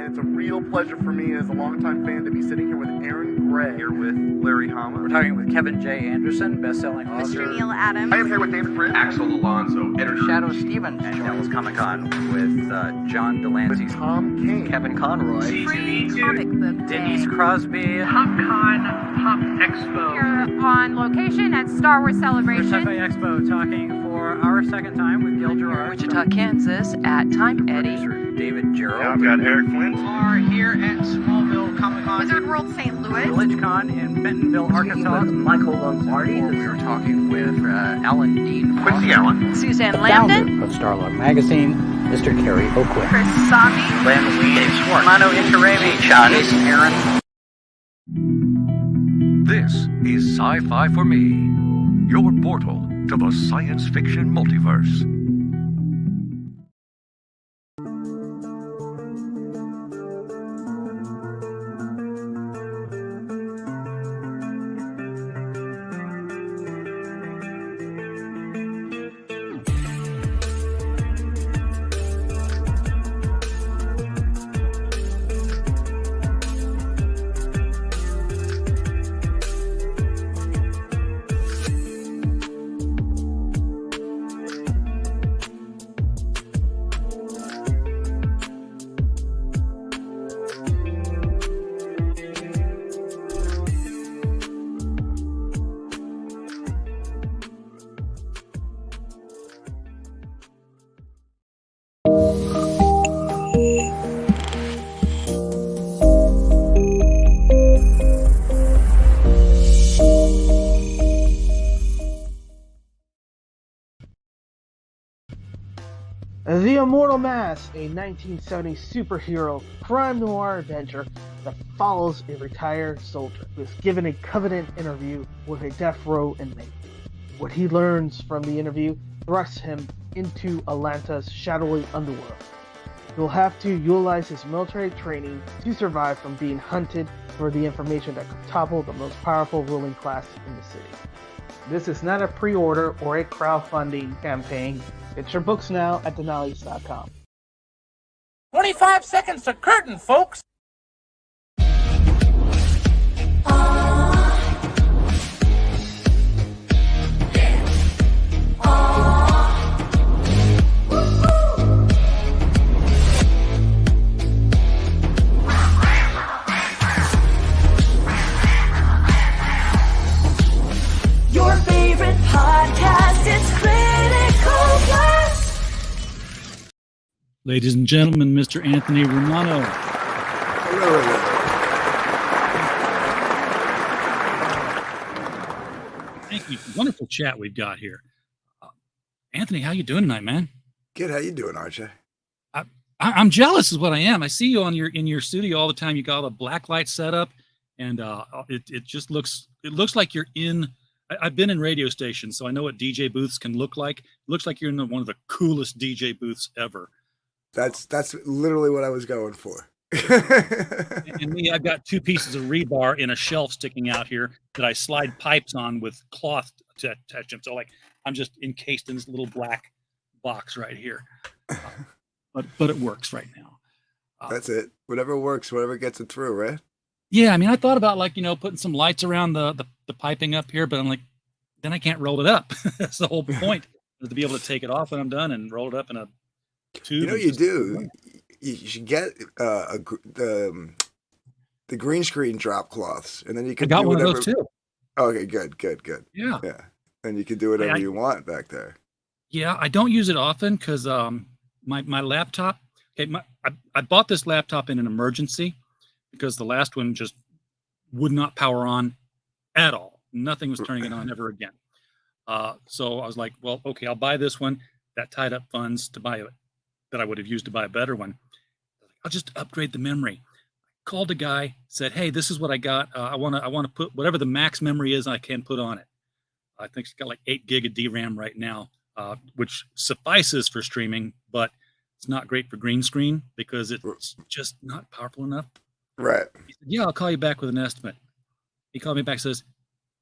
it's a real pleasure for me as a longtime fan to be sitting here with Aaron Gray. Here with Larry Hama. We're talking with Kevin J. Anderson, best-selling author. Mr. Neil Adams. I am here with David Fritz. Axel Alonso, editor. Shadow Stevens. And Devil's Comic-Con with John Delancey. With Tom King. Kevin Conroy. Free comic book day. Denise Crosby. PopCon Pop Expo. You're on location at Star Wars Celebration. Sci-Fi Expo, talking for our second time with Gil Gerard. Wichita, Kansas at Time Eddie. Producer David Gerald. I've got Eric Flint. Are here at Smallville Comic-Con. Wizard World St. Louis. VillageCon in Bentonville, Arkansas. Michael Lombardi. We were talking with Alan Dean. Quincy Allen. Suzanne Landon. Of Starlog Magazine, Mr. Kerry Oakwith. Chris Sami. Len Lee. Dave Schwartz. Mano Inkarami. Jason Aaron. This is Sci-Fi for Me, your portal to the science fiction multiverse. The Immortal Mask, a 1970 superhero crime noir adventure that follows a retired soldier who is given a covenant interview with a death row inmate. What he learns from the interview thrusts him into Atlanta's shadowy underworld. He'll have to utilize his military training to survive from being hunted for the information that could topple the most powerful ruling class in the city. This is not a pre-order or a crowdfunding campaign. Get your books now at denali's.com. 25 seconds to curtain, folks. Your favorite podcast is Critical Blast. Ladies and gentlemen, Mr. Anthony Romano. Thank you. Wonderful chat we've got here. Anthony, how you doing tonight, man? Good. How you doing, RJ? I'm jealous is what I am. I see you in your studio all the time. You got all the black light set up, and it just looks like you're in. I've been in radio stations, so I know what DJ booths can look like. It looks like you're in one of the coolest DJ booths ever. That's literally what I was going for. And me, I've got two pieces of rebar in a shelf sticking out here that I slide pipes on with cloth to attach them. So like I'm just encased in this little black box right here. But it works right now. That's it. Whatever works, whatever gets it through, right? Yeah, I mean, I thought about putting some lights around the piping up here, but I'm like, then I can't roll it up. That's the whole point, is to be able to take it off when I'm done and roll it up in a tube. You know, you do. You should get the green screen drop cloths, and then you can. I got do one whatever. of those too. Okay, good. Yeah. And you can do whatever you want back there. Yeah, I don't use it often because my laptop. Okay, I bought this laptop in an emergency because the last one just would not power on at all. Nothing was turning it on ever again. So I was like, well, okay, I'll buy this one. That tied up funds to buy it that I would have used to buy a better one. I'll just upgrade the memory. Called a guy, said, hey, this is what I got. I want to put whatever the max memory is I can put on it. I think it's got like 8 gig of DRAM right now, which suffices for streaming, but it's not great for green screen because it's just not powerful enough. Right. He said, yeah, I'll call you back with an estimate. He called me back and says,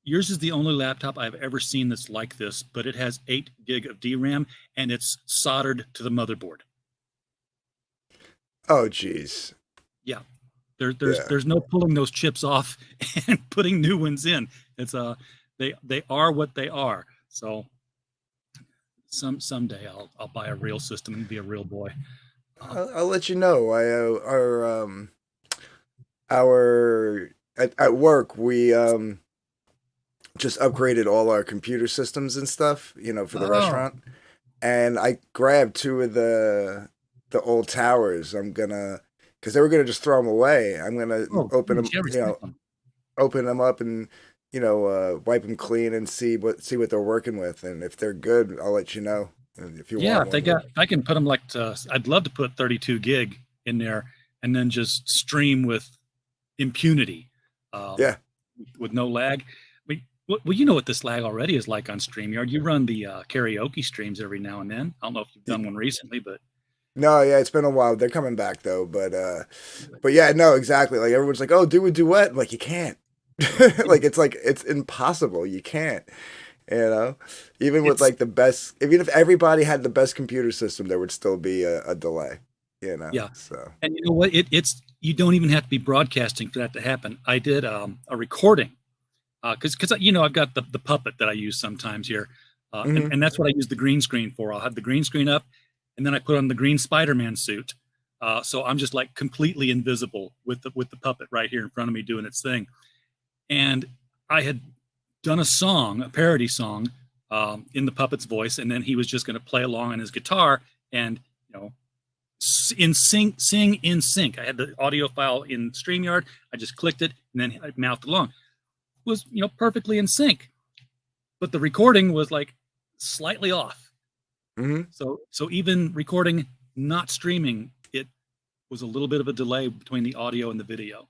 yours is the only laptop I've ever seen that's like this, but it has 8 gig of DRAM and it's soldered to the motherboard. Oh, geez. Yeah. There's no pulling those chips off and putting new ones in. It's they are what they are. So someday I'll buy a real system and be a real boy. I'll let you know. At work we just upgraded all our computer systems and stuff, for the restaurant. And I grabbed 2 of the old towers. Because they were gonna just throw them away. I'm gonna open them, open them up and wipe them clean and see what they're working with. And if they're good, I'll let you know. If you want, if I can put them I'd love to put 32 gig in there and then just stream with impunity. With no lag. Well, you know what this lag already is like on StreamYard. You run the karaoke streams every now and then. I don't know if you've done one recently, but no, yeah, it's been a while. They're coming back though, but yeah, no, exactly. Like everyone's like, "Oh, do a duet." I'm like, you can't. It's impossible. You can't. Even with the best, even if everybody had the best computer system, there would still be a delay. Yeah. So, and you know what? It's you don't even have to be broadcasting for that to happen. I did a recording because I've got the puppet that I use sometimes here, and that's what I use the green screen for. I'll have the green screen up, and then I put on the green Spider-Man suit, so I'm just completely invisible with the puppet right here in front of me doing its thing. And I had done a parody song in the puppet's voice, and then he was just going to play along on his guitar and sing in sync. I had the audio file in StreamYard. I just clicked it and then I mouthed along. It was perfectly in sync, but the recording was slightly off. So even recording, not streaming, it was a little bit of a delay between the audio and the video.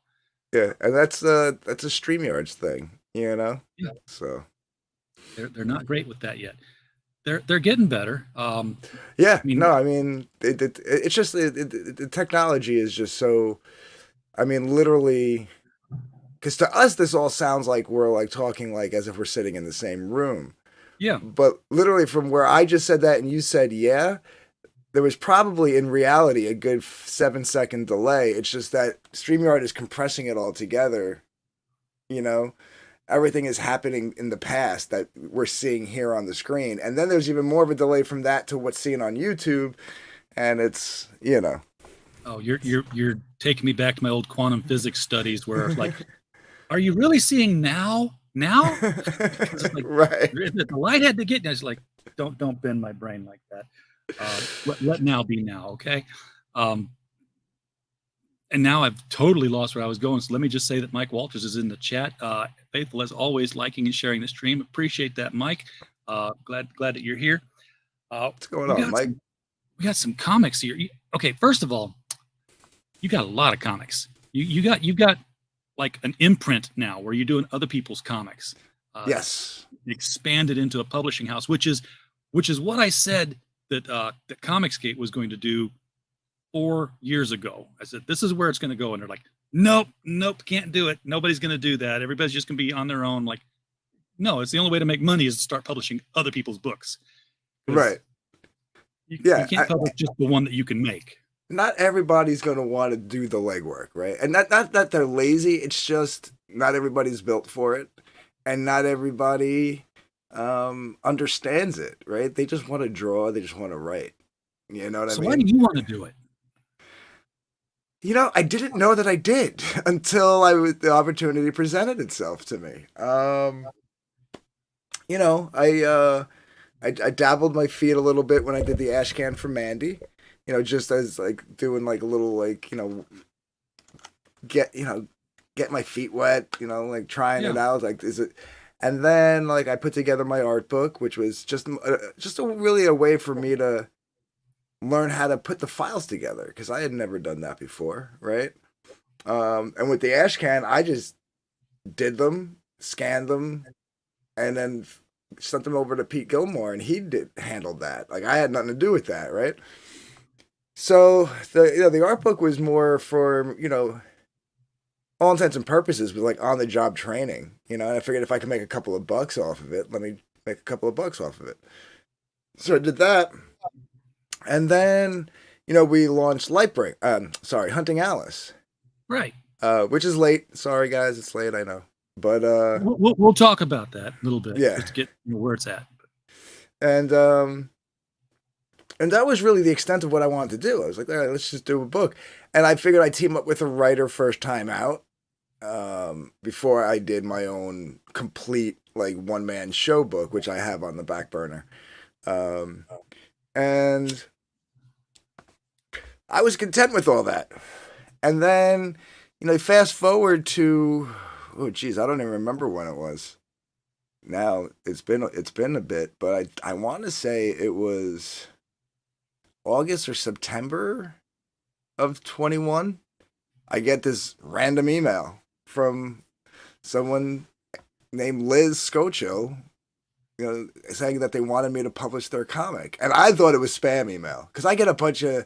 Yeah, and that's a StreamYard's thing, Yeah. So they're not great with that yet. They're getting better. Yeah, it's just the technology is just so. Literally, because to us this all sounds like we're talking as if we're sitting in the same room. Yeah. But literally, from where I just said that and you said yeah, there was probably in reality a good 7-second delay. It's just that StreamYard is compressing it all together. Everything is happening in the past that we're seeing here on the screen. And then there's even more of a delay from that to what's seen on YouTube. And it's, Oh, you're taking me back to my old quantum physics studies where are you really seeing now? Now? Right. The light had to get, I was don't bend my brain like that. Let now be now, okay? And now I've totally lost where I was going. So let me just say that Mike Walters is in the chat. Faithful as always, liking and sharing the stream. Appreciate that, Mike. Glad that you're here. What's going on, Mike? We got some comics here. Okay, first of all, you got a lot of comics. You've got an imprint now where you're doing other people's comics. Yes. Expanded into a publishing house, which is what I said that Comicsgate was going to do 4 years ago. I said, this is where it's going to go. And they're like, nope, can't do it. Nobody's going to do that. Everybody's just going to be on their own. No, it's the only way to make money is to start publishing other people's books. Right. You can't publish just the one that you can make. Not everybody's going to want to do the legwork, right? And not that they're lazy. It's just not everybody's built for it. And not everybody understands it, right? They just want to draw. They just want to write. You know what I mean? So why do you want to do it? I didn't know that I did until the opportunity presented itself to me. I dabbled my feet a little bit when I did the Ashcan for Mandy. Just as doing a little get my feet wet. Trying it out. Is it? And then I put together my art book, which was just really a way for me to learn how to put the files together because I had never done that before, right? And with the Ashcan, I just did them, scanned them, and then sent them over to Pete Gilmore, and he handled that. I had nothing to do with that, right? So the art book was more for all intents and purposes was on the job training, and I figured if I could make a couple of bucks off of it, let me make a couple of bucks off of it. So I did that. And then, we launched Hunting Alice. Right. Which is late. Sorry, guys, it's late. I know, but we'll talk about that a little bit. Yeah. Just to get where it's at. And that was really the extent of what I wanted to do. I was like, all right, let's just do a book. And I figured I'd team up with a writer first time out, before I did my own complete like one-man show book, which I have on the back burner. And I was content with all that. And then, fast forward to, oh geez, I don't even remember when it was. Now it's been a bit, but I want to say it was August or September of 21. I get this random email from someone named Liz Scocho, saying that they wanted me to publish their comic, and I thought it was spam email because I get a bunch of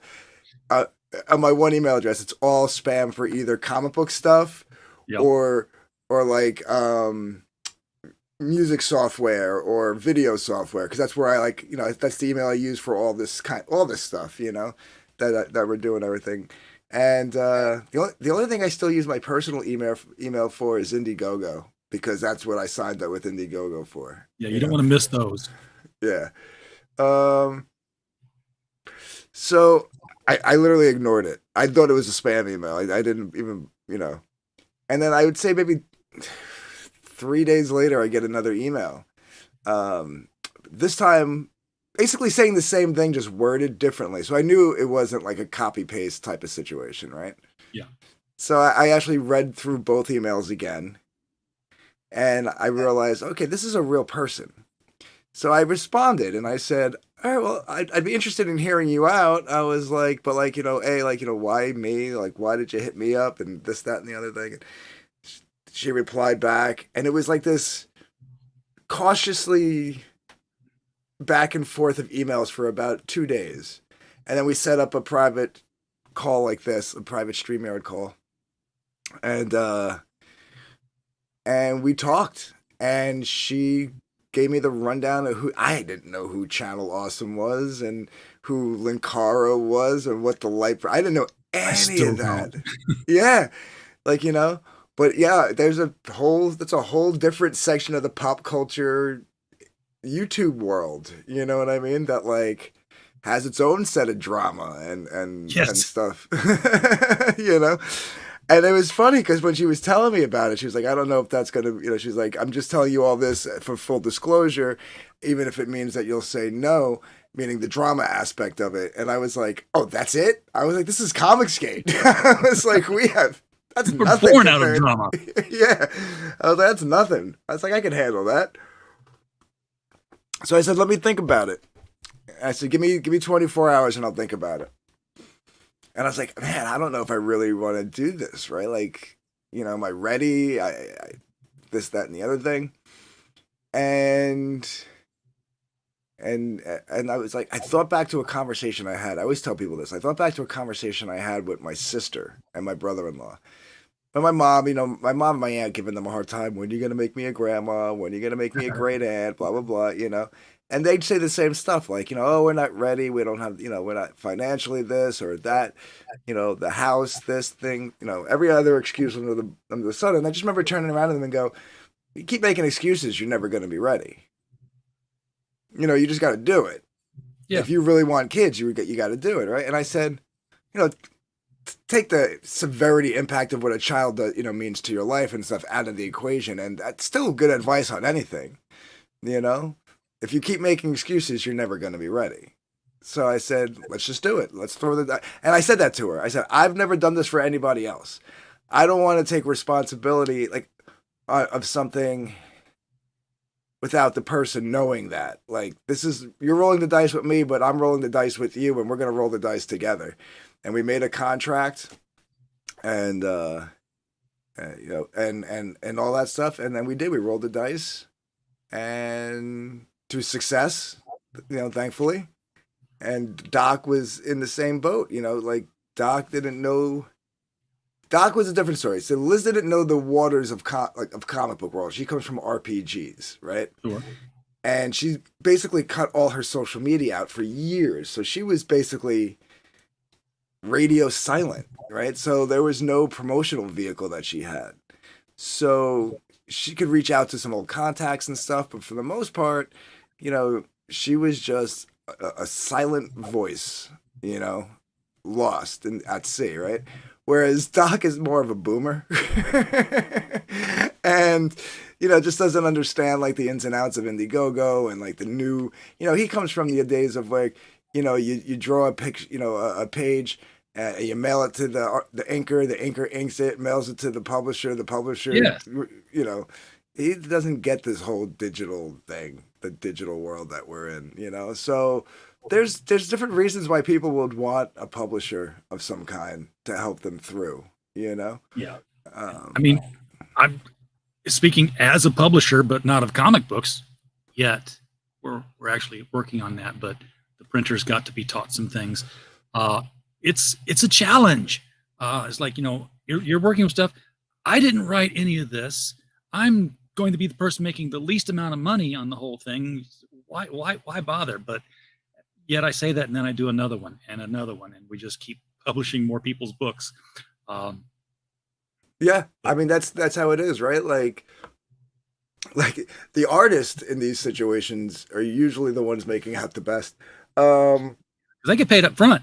on my one email address. It's all spam for either comic book stuff, Yep. or like music software or video software, because that's where I that's the email I use for all this stuff, that we're doing everything. And the only thing I still use my personal email for is Indiegogo, because that's what I signed up with Indiegogo for. Yeah, you don't want to miss those. Yeah. So I literally ignored it. I thought it was a spam email. I didn't even, and then I would say maybe 3 days later, I get another email. This time, basically saying the same thing, just worded differently. So I knew it wasn't like a copy paste type of situation, right? Yeah. So I actually read through both emails again, and I realized, okay, this is a real person. So I responded and I said, all right, well, I'd be interested in hearing you out. I was like, but why me? Like, why did you hit me up? And this, that, and the other thing. And she replied back, and it was like this cautiously back and forth of emails for about 2 days. And then we set up a private call like this, a private StreamYard call. And we talked, and she gave me the rundown of who I didn't know who Channel Awesome was, and who Linkara was, and what the Lightbringer. I didn't know any of that. Yeah. But yeah, that's a whole different section of the pop culture YouTube world. You know what I mean? That has its own set of drama and stuff. And it was funny because when she was telling me about it, she was like, I don't know if that's going to, she's like, I'm just telling you all this for full disclosure, even if it means that you'll say no, meaning the drama aspect of it. And I was like, oh, that's it? I was like, this is Comicsgate. I was like, that's We're nothing. born out of drama. Yeah. I was like, that's nothing. I was like, I can handle that. So I said, let me think about it. I said, give me 24 hours and I'll think about it. And I was like, man, I don't know if I really want to do this, right? Am I ready? I this, that, and the other thing. And I was like, I thought back to a conversation I had. I always tell people this. I thought back to a conversation I had with my sister and my brother-in-law. And my mom, my mom and my aunt giving them a hard time. When are you going to make me a grandma? When are you going to make me a great aunt? Blah, blah, blah, And they'd say the same stuff, oh, we're not ready. We don't have, we're not financially this or that, the house, this thing, every other excuse under the sun. And I just remember turning around to them and go, you keep making excuses, you're never going to be ready. You just got to do it. Yeah. If you really want kids, you got to do it, right? And I said, take the severity impact of what a child means to your life and stuff out of the equation, and that's still good advice on anything. If you keep making excuses, you're never going to be ready. So I said, let's just do it. Let's throw the dice. And I said that to her. I said, I've never done this for anybody else. I don't want to take responsibility of something without the person knowing that. You're rolling the dice with me, but I'm rolling the dice with you, and we're going to roll the dice together. And we made a contract, and and all that stuff. And then we rolled the dice, and to success, thankfully. And Doc was in the same boat, Doc didn't know. Doc was a different story. So Liz didn't know the waters of comic book world. She comes from RPGs, right? Sure. And she basically cut all her social media out for years. So she was basically radio silent, right? So there was no promotional vehicle that she had. So she could reach out to some old contacts and stuff, but for the most part, you know, she was just a silent voice, you know, lost at sea, right? Whereas Doc is more of a boomer and, you know, just doesn't understand like the ins and outs of Indiegogo and like the new, you know, he comes from the days of like, you know, you draw a picture, you know, a page, you mail it to the inker inks it, mails it to the publisher, Yeah. you know, he doesn't get this whole digital thing, the digital world that we're in, you know. So there's different reasons why people would want a publisher of some kind to help them through, you know. Yeah. I mean, I'm speaking as a publisher, but not of comic books yet. We're actually working on that, but the printers got to be taught some things. It's a challenge. It's like, you know, you're working with stuff. I didn't write any of this. I'm going to be the person making the least amount of money on the whole thing. Why bother? But yet I say that, and then I do another one, and we just keep publishing more people's books. Yeah, I mean that's how it is, right? Like the artists in these situations are usually the ones making out the best. They get paid up front.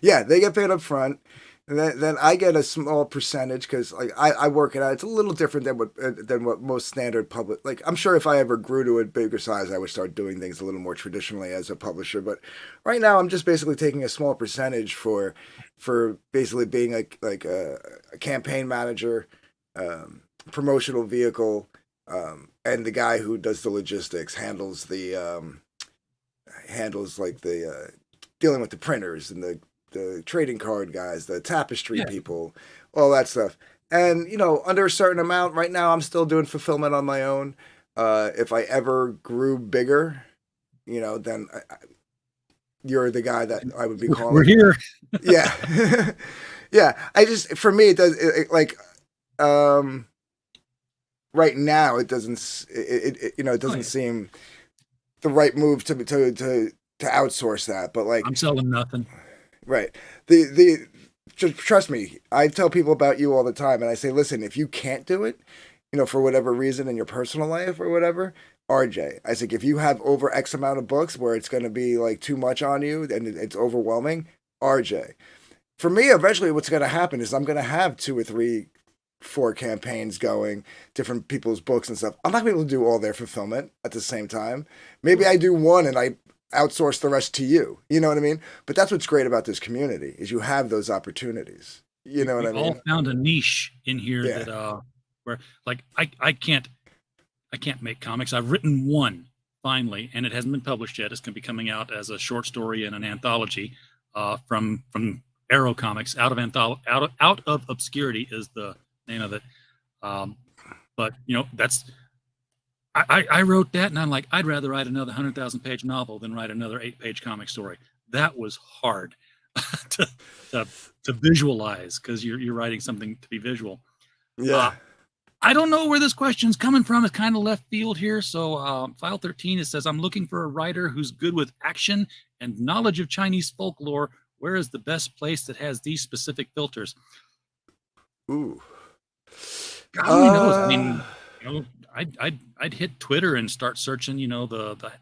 Yeah, they get paid up front. And then I get a small percentage because like I work it out. It's a little different than what most standard public. Like I'm sure if I ever grew to a bigger size, I would start doing things a little more traditionally as a publisher. But right now, I'm just basically taking a small percentage for basically being a campaign manager, promotional vehicle, and the guy who does the logistics handles like the dealing with the printers and the trading card guys, the tapestry people, all that stuff. And, you know, under a certain amount, right now I'm still doing fulfillment on my own. If I ever grew bigger, you know, then you're the guy that I would be calling. We're here. Yeah. Yeah. For me, it does right now, it doesn't seem the right move to outsource that, but like I'm selling nothing. Right. Just trust me. I tell people about you all the time, and I say, listen, if you can't do it, you know, for whatever reason in your personal life or whatever, RJ, I think if you have over X amount of books where it's going to be like too much on you and it's overwhelming, RJ. For me, eventually what's going to happen is I'm going to have 2 or 3, 4 campaigns going, different people's books and stuff. I'm not going to be able to do all their fulfillment at the same time. Maybe I do one and I outsource the rest to you. You know what I mean? But that's what's great about this community is you have those opportunities. You know what I mean? All found a niche in here that where like I can't make comics. I've written one finally, and it hasn't been published yet. It's going to be coming out as a short story and an anthology from Arrow Comics. Out of Obscurity is the name of it. But you know, that's I wrote that, and I'm like, I'd rather write another 100,000-page novel than write another 8-page comic story. That was hard to visualize because you're writing something to be visual. Yeah. I don't know where this question's coming from. It's kind of left field here. So file 13, it says, I'm looking for a writer who's good with action and knowledge of Chinese folklore. Where is the best place that has these specific filters? Ooh. God only knows. I mean, you know, I'd hit Twitter and start searching, you know, the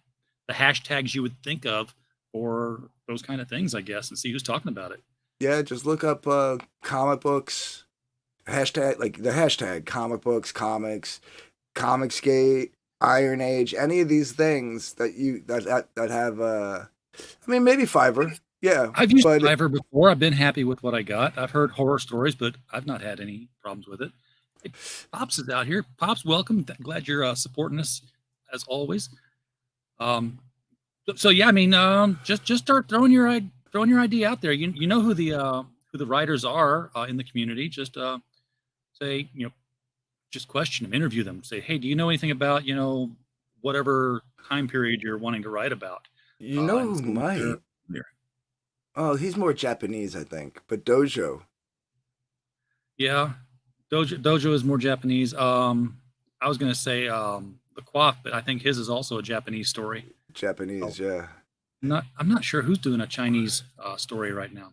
hashtags you would think of for those kind of things, I guess, and see who's talking about it. Yeah, just look up comic books, hashtag comic books, comics, Comicsgate, Iron Age, any of these things that have I mean maybe Fiverr. Yeah. I've used Fiverr before. I've been happy with what I got. I've heard horror stories, but I've not had any problems with it. Hey, Pops is out here. Pops, welcome. Glad you're supporting us as always. So yeah, I mean, just start throwing your idea out there. You know who the writers are in the community. Just say, you know, just question them, interview them. Say, hey, do you know anything about, you know, whatever time period you're wanting to write about? You know who might? Oh, he's more Japanese, I think. But Dojo. Yeah. Dojo is more Japanese. I was going to say the Koepp, but I think his is also a Japanese story. Japanese, yeah. I'm not sure who's doing a Chinese story right now.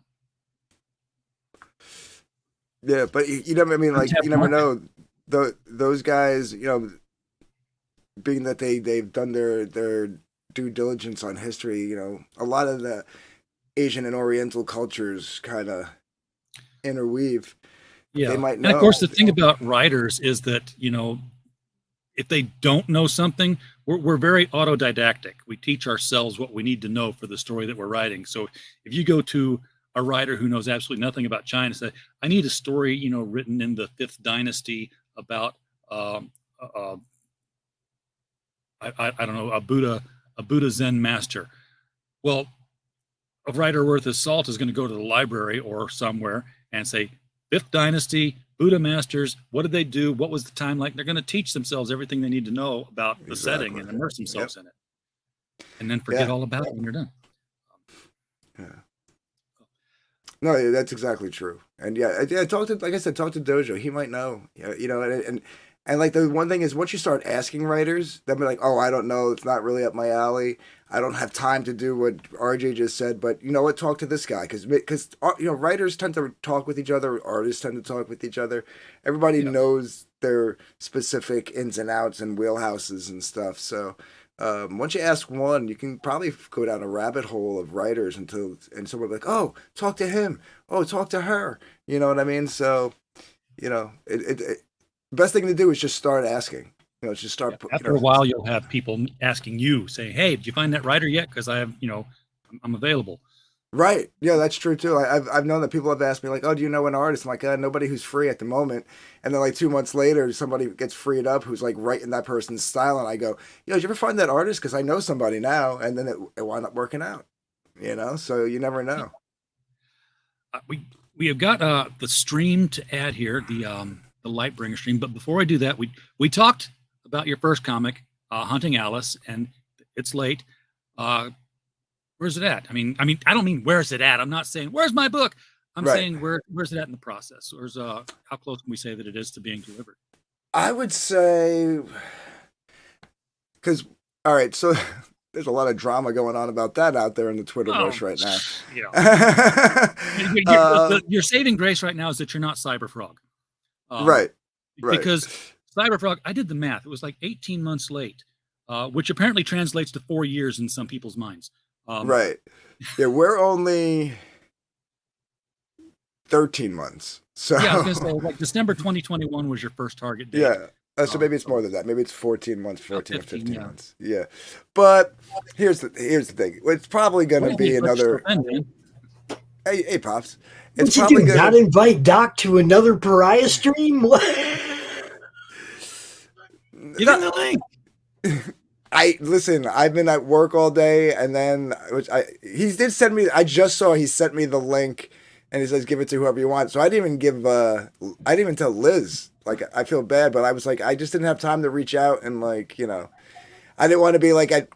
Yeah, but you never. I mean, like you never know. Those guys, you know, being that they've done their due diligence on history, you know, a lot of the Asian and Oriental cultures kind of interweave. Yeah, they might know. And of course, the thing about writers is that, you know, if they don't know something, we're very autodidactic. We teach ourselves what we need to know for the story that we're writing. So if you go to a writer who knows absolutely nothing about China and say, I need a story, you know, written in the 5th dynasty about, I don't know, a Buddha Zen master. Well, a writer worth his salt is going to go to the library or somewhere and say, 5th dynasty, Buddha masters, what did they do? What was the time like? They're going to teach themselves everything they need to know about the setting and immerse themselves in it. And then forget all about it when you're done. Yeah. No, that's exactly true. And like I said, talk to Dojo. He might know, you know, and like the one thing is once you start asking writers, they'll be like, oh, I don't know. It's not really up my alley. I don't have time to do what RJ just said, but you know what? Talk to this guy because you know, writers tend to talk with each other. Artists tend to talk with each other. Everybody knows their specific ins and outs and wheelhouses and stuff. So once you ask one, you can probably go down a rabbit hole of writers and someone will be like, oh, talk to him. Oh, talk to her. You know what I mean? So, you know, best thing to do is just start asking. You know, just start. After a while, you'll have people asking you, saying, "Hey, did you find that writer yet? Because I have, you know, I'm available." Right. Yeah, that's true too. I've known that people have asked me like, "Oh, do you know an artist?" I'm like, nobody who's free at the moment. And then like 2 months later, somebody gets freed up who's like right in that person's style, and I go, "Yo, did you ever find that artist? Because I know somebody now." And then it wound up working out. You know, so you never know. We have got the stream to add here, the Lightbringer stream. But before I do that, we talked about your first comic, Hunting Alice, and it's late. Where's it at? I mean, I don't mean where's it at. I'm not saying where's my book. I'm saying where's it at in the process? Where's how close can we say that it is to being delivered? I would say, because all right, so there's a lot of drama going on about that out there in the Twitterverse right now. Yeah. Your saving grace right now is that you're not Cyberfrog. Right. Because Cyberfrog, I did the math. It was like 18 months late, which apparently translates to 4 years in some people's minds. Right. Yeah, we're only 13 months. So yeah, I was gonna say like December 2021 was your first target date. Yeah. So maybe it's more than that. Maybe it's 14 months, 14 or 15 months. Yeah. But here's the thing. It's probably going to be another. Hey, Pops. It's probably going to not invite Doc to another Pariah stream. What? Give him the link. Listen, I've been at work all day, and then he did send me. I just saw he sent me the link, and he says give it to whoever you want. So I didn't even tell Liz. Like I feel bad, but I was like I just didn't have time to reach out and like you know, I didn't want to be like at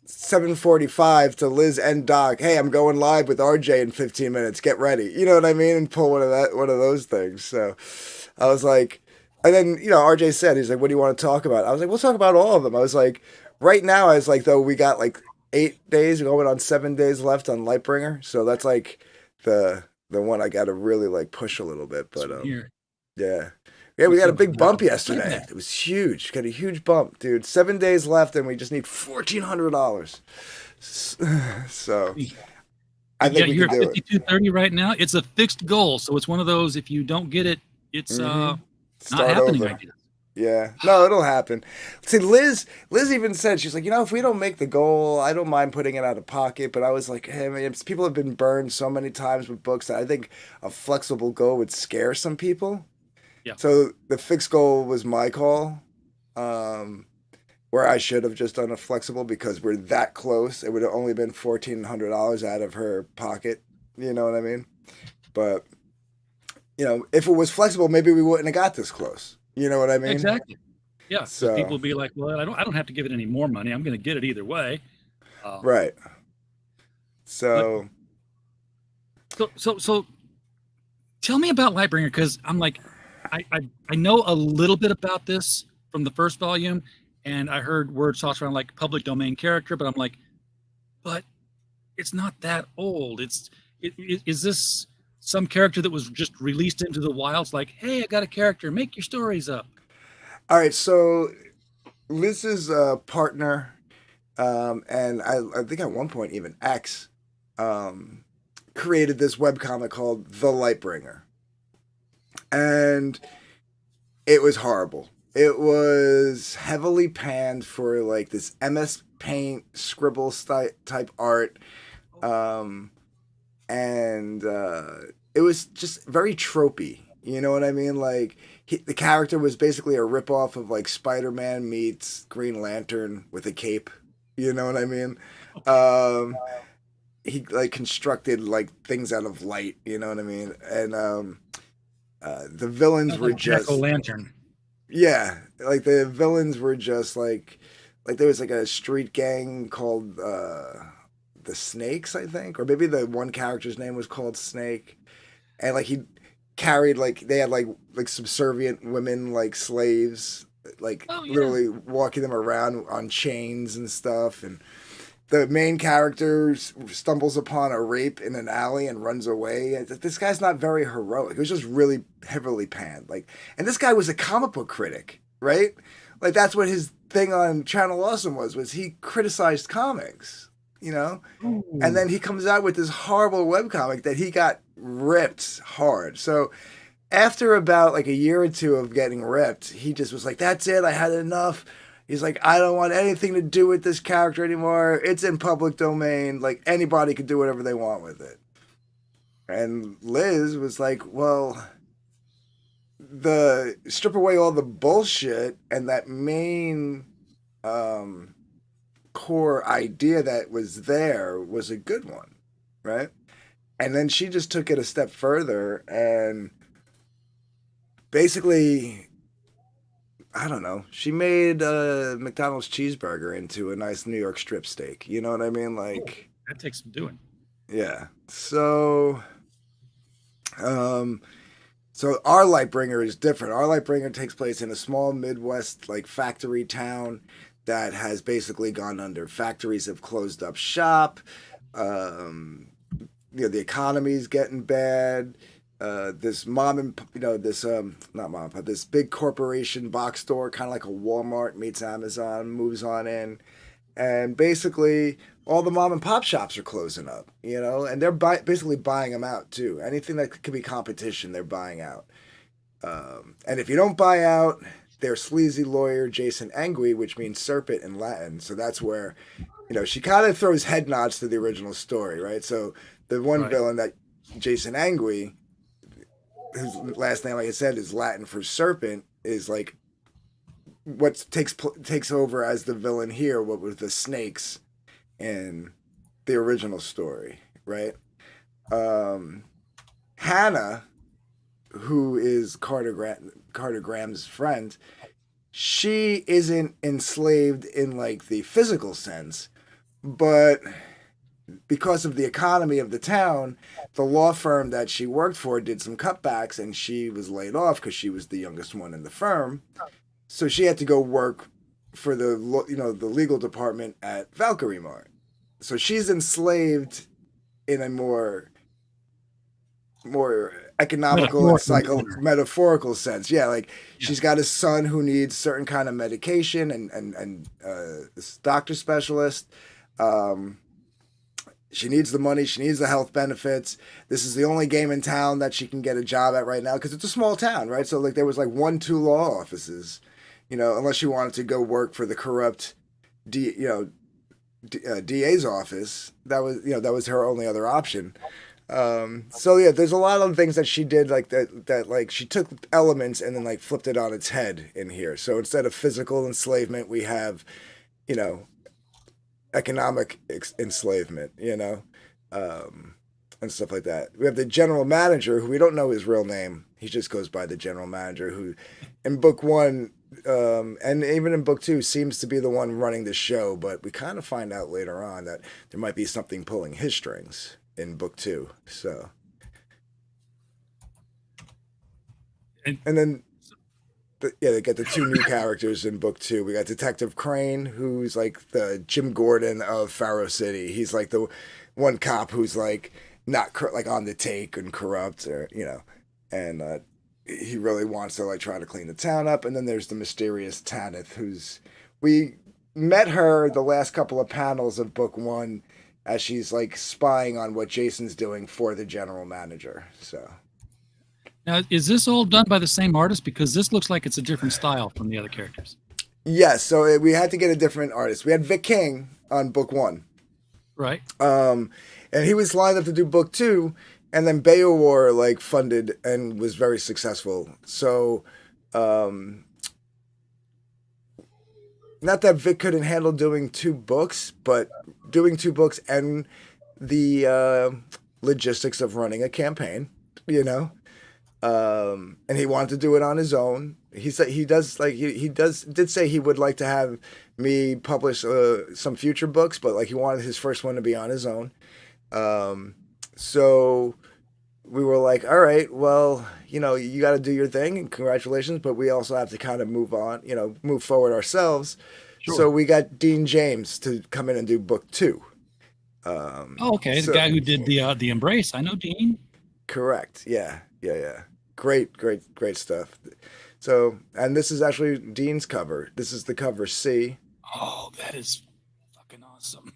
7:45 to Liz and Doc. Hey, I'm going live with RJ in 15 minutes. Get ready. You know what I mean? And pull one of those things. So I was like. And then, you know, RJ said, he's like, what do you want to talk about? I was like, we'll talk about all of them. I was like, right now, I was like, though, we got like 8 days, going on 7 days left on Lightbringer. So that's like the one I got to really like push a little bit. But yeah, we got a big bump yesterday. It was huge. Got a huge bump, dude. 7 days left and we just need $1,400. So I think we can do it. You're at 52.30 right now. It's a fixed goal. So it's one of those, if you don't get it, it's not happening right now. Yeah. No, it'll happen. See, Liz even said, she's like, you know, if we don't make the goal, I don't mind putting it out of pocket. But I was like, hey, man, people have been burned so many times with books that I think a flexible goal would scare some people. Yeah. So the fixed goal was my call, where I should have just done a flexible because we're that close. It would have only been $1,400 out of her pocket. You know what I mean? But you know, if it was flexible, maybe we wouldn't have got this close. You know what I mean? Exactly. Yeah. So people will be like, well, I don't have to give it any more money. I'm going to get it either way. Right. So tell me about Lightbringer, because I'm like, I know a little bit about this from the first volume, and I heard words tossed around like public domain character, but I'm like, but it's not that old. Is this some character that was just released into the wilds, like, hey, I got a character, make your stories up. All right, so Liz's partner, and I think at one point even X, created this webcomic called The Lightbringer. And it was horrible. It was heavily panned for like this MS Paint scribble type art. And it was just very tropey. You know what I mean? Like the character was basically a ripoff of like Spider-Man meets Green Lantern with a cape. You know what I mean? He like constructed like things out of light. You know what I mean? And the villains were just Jack-o'-lantern. Yeah, like the villains were just like there was like a street gang called the Snakes, I think, or maybe the one character's name was called Snake, and like he carried like they had like subservient women like slaves, like literally walking them around on chains and stuff, and the main character stumbles upon a rape in an alley and runs away. This guy's not very heroic. It was just really heavily panned. Like, and this guy was a comic book critic, right? Like that's what his thing on Channel Awesome was he criticized comics, you know? Ooh. And then he comes out with this horrible webcomic that he got ripped hard. So after about like a year or two of getting ripped, he just was like, that's it. I had enough. He's like, I don't want anything to do with this character anymore. It's in public domain. Like, anybody could do whatever they want with it. And Liz was like, well, strip away all the bullshit and that main core idea that was there was a good one, right? And then she just took it a step further and basically... I don't know. She made a McDonald's cheeseburger into a nice New York strip steak. You know what I mean? Like that takes some doing. Yeah. So, so our Lightbringer is different. Our Lightbringer takes place in a small Midwest like factory town that has basically gone under. Factories have closed up shop. The economy's getting bad. This this big corporation box store, kind of like a Walmart meets Amazon, moves on in, and basically all the mom and pop shops are closing up, you know, and they're basically buying them out too. Anything that could be competition, they're buying out. And if you don't buy out, their sleazy lawyer Jason Angui, which means serpent in Latin, so that's where, you know, she kind of throws head nods to the original story, right? So the one villain that Jason Angui, whose last name, like I said, is Latin for serpent, is like what takes over as the villain here, what was the snakes in the original story, right? Hannah, who is Carter Graham's friend, she isn't enslaved in like the physical sense, but because of the economy of the town, the law firm that she worked for did some cutbacks and she was laid off because she was the youngest one in the firm. So she had to go work for the legal department at Valkyrie Mart. So she's enslaved in a more economical and metaphorical sense. Yeah, like she's got a son who needs certain kind of medication and this doctor specialist. She needs the money. She needs the health benefits. This is the only game in town that she can get a job at right now because it's a small town, right? So like there was like 1-2 law offices, you know, unless she wanted to go work for the corrupt, DA's office. That was her only other option. So yeah, there's a lot of things that she did like that like she took elements and then like flipped it on its head in here. So instead of physical enslavement, we have, you know, economic enslavement, you know, and stuff like that. We have the general manager, who we don't know his real name. He just goes by the general manager, who in book 1 and even in book 2 seems to be the one running the show, but we kind of find out later on that there might be something pulling his strings in book 2. So, and then they get the 2 new characters in book 2. We got Detective Crane, who's like the Jim Gordon of Pharaoh City. He's like the one cop who's like not like on the take and corrupt, or and he really wants to like try to clean the town up. And then there's the mysterious Tanith, we met her the last couple of panels of book 1 as she's like spying on what Jason's doing for the general manager. So now, is this all done by the same artist? Because this looks like it's a different style from the other characters. Yes, so we had to get a different artist. We had Vic King on book 1. Right. And he was lined up to do book 2, and then Beowar like funded and was very successful. So, not that Vic couldn't handle doing 2 books, but doing 2 books and the logistics of running a campaign, and he wanted to do it on his own. He said he did say he would like to have me publish some future books, but like he wanted his first one to be on his own. So we were like, all right, well, you got to do your thing and congratulations, but we also have to kind of move on, move forward ourselves. Sure. So we got Dean James to come in and do book 2. Okay. The guy who did the Embrace. I know Dean. Correct. Yeah. Great stuff. So, and this is actually Dean's cover. This is the cover C. Oh, that is fucking awesome.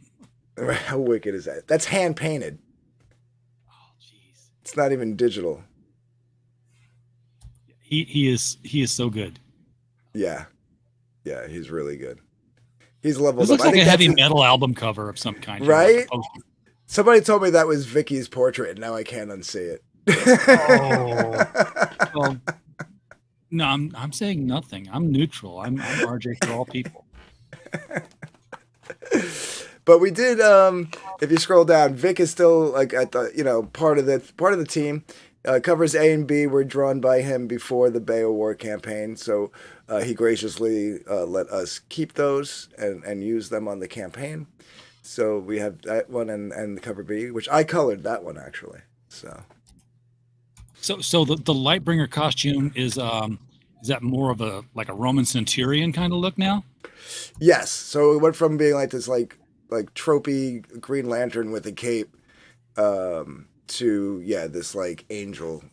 How wicked is that? That's hand painted. Oh, jeez. It's not even digital. He is so good. Yeah, he's really good. He's leveled this looks up. Like a heavy metal album cover of some kind, right? Like somebody told me that was Vicky's portrait, and now I can't unsee it. Oh, well, no, I'm saying nothing. I'm neutral. I'm RJ for all people. But we did. If you scroll down, Vic is still like at the part of the team. Covers A and B were drawn by him before the Beowar campaign, so he graciously let us keep those and use them on the campaign. So we have that one and the cover B, which I colored that one actually. So the Lightbringer costume is that more of a Roman centurion kind of look now? Yes. So it went from being like this like tropey Green Lantern with a cape to this like angel.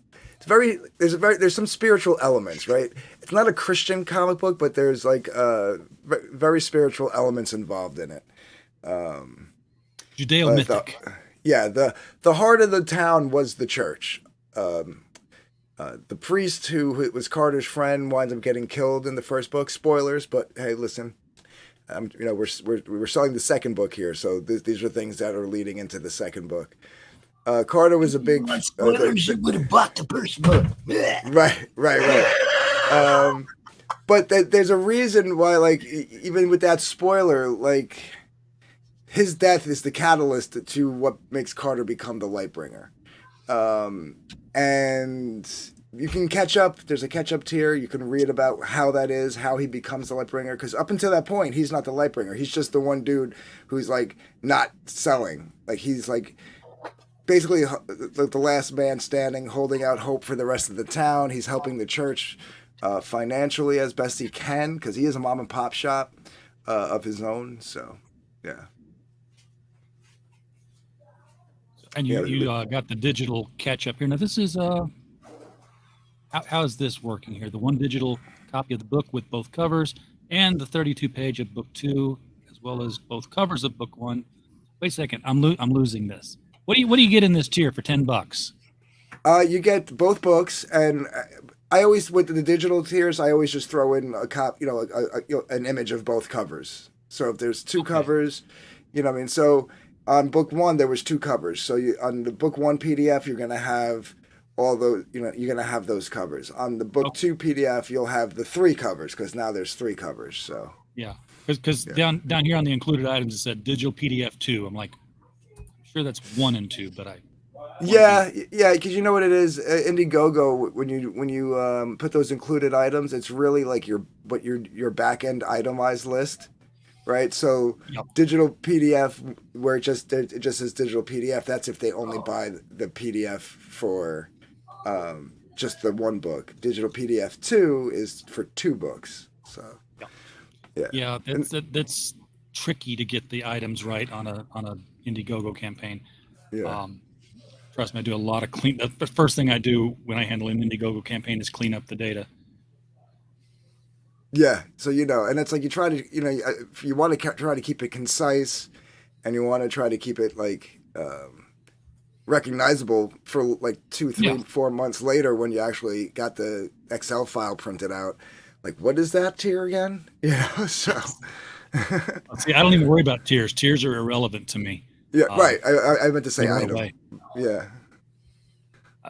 There's some spiritual elements, right? It's not a Christian comic book, but there's like very spiritual elements involved in it. Judeo-mythic. The heart of the town was the church. The priest who was Carter's friend winds up getting killed in the first book. Spoilers, but hey, listen, we're selling the second book here, so these are things that are leading into the second book. Carter was a big. Spoilers, you would have bought the first book. Right. But there's a reason why, like, even with that spoiler, like, his death is the catalyst to what makes Carter become the Lightbringer. And you can catch up. There's a catch-up tier. You can read about how that is, how he becomes the Lightbringer. Because up until that point, he's not the Lightbringer. He's just the one dude who's, like, not selling. Like, he's, like, basically the last man standing, holding out hope for the rest of the town. He's helping the church financially as best he can, because he is a mom and pop shop of his own. So, yeah. And you got the digital catch up here. Now this is how is this working here? The one digital copy of the book with both covers and the 32 page of book 2, as well as both covers of book 1. Wait a second, I'm losing this. What do you get in this tier for $10? You get both books, and I always, with the digital tiers, I always just throw in an image of both covers. So if there's two covers, you know what I mean. So on book 1 there was 2 covers. So on the book 1 PDF you're gonna have all those. You're gonna have those covers. On the book 2 PDF you'll have the 3 covers, because now there's 3 covers. So yeah, because down here on the included items it said digital PDF 2. I'm like, sure that's 1 and 2, but because you know what it is, Indiegogo, when you put those included items, it's really like your back end itemized list, right? So digital PDF, where it just says digital PDF, that's if they only buy the PDF for just the 1 book. Digital PDF 2 is for 2 books. So that's tricky to get the items right on a Indiegogo campaign. Trust me, I do a lot of clean. The first thing I do when I handle an Indiegogo campaign is clean up the data. Yeah, so and it's like you try to, if you want to try to keep it concise, and you want to try to keep it like recognizable for like 2, 3, 4 months later when you actually got the Excel file printed out. Like, what is that tier again? So. See, I don't even worry about tiers. Tiers are irrelevant to me. Yeah, right. I meant to say right item. Away. Yeah.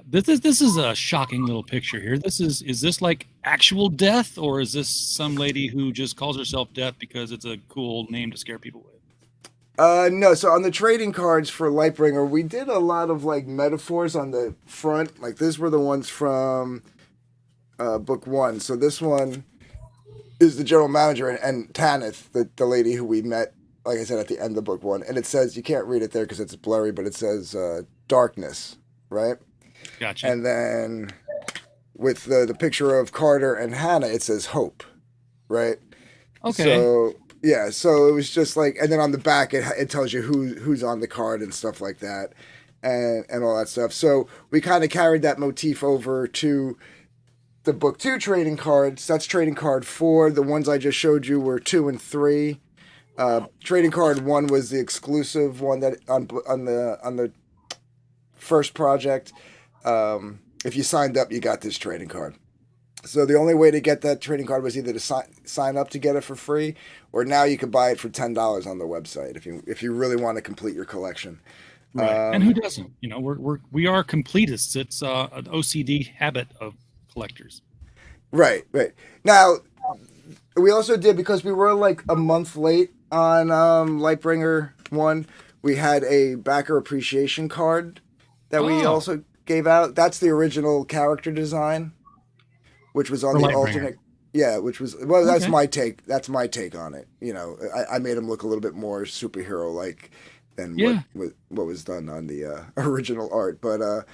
This is a shocking little picture here. Is this like actual death, or is this some lady who just calls herself Death because it's a cool name to scare people with? No. So on the trading cards for Lightbringer, we did a lot of like metaphors on the front. Like these were the ones from book 1. So this one is the general manager and Tanith, the lady who we met, like I said, at the end of book 1. And it says, you can't read it there because it's blurry, but it says darkness, right? Gotcha. And then with the picture of Carter and Hannah, it says hope, right? Okay. So, yeah, so it was just like, and then on the back, it tells you who's on the card and stuff like that and all that stuff. So we kind of carried that motif over to the book 2 trading cards. That's trading card 4. The ones I just showed you were 2 and 3. Trading card 1 was the exclusive one that on the first project. If you signed up, you got this trading card. So the only way to get that trading card was either to sign up to get it for free, or now you can buy it for $10 on the website if you really want to complete your collection. Right. And who doesn't? We are completists. It's an OCD habit of collectors. Right. Now, we also did, because we were like a month late on Lightbringer 1, we had a backer appreciation card that we also gave out. That's the original character design, which was on the alternate. Yeah, which was, well, that's okay. my take. That's my take on it. I made him look a little bit more superhero-like than what was done on the original art. But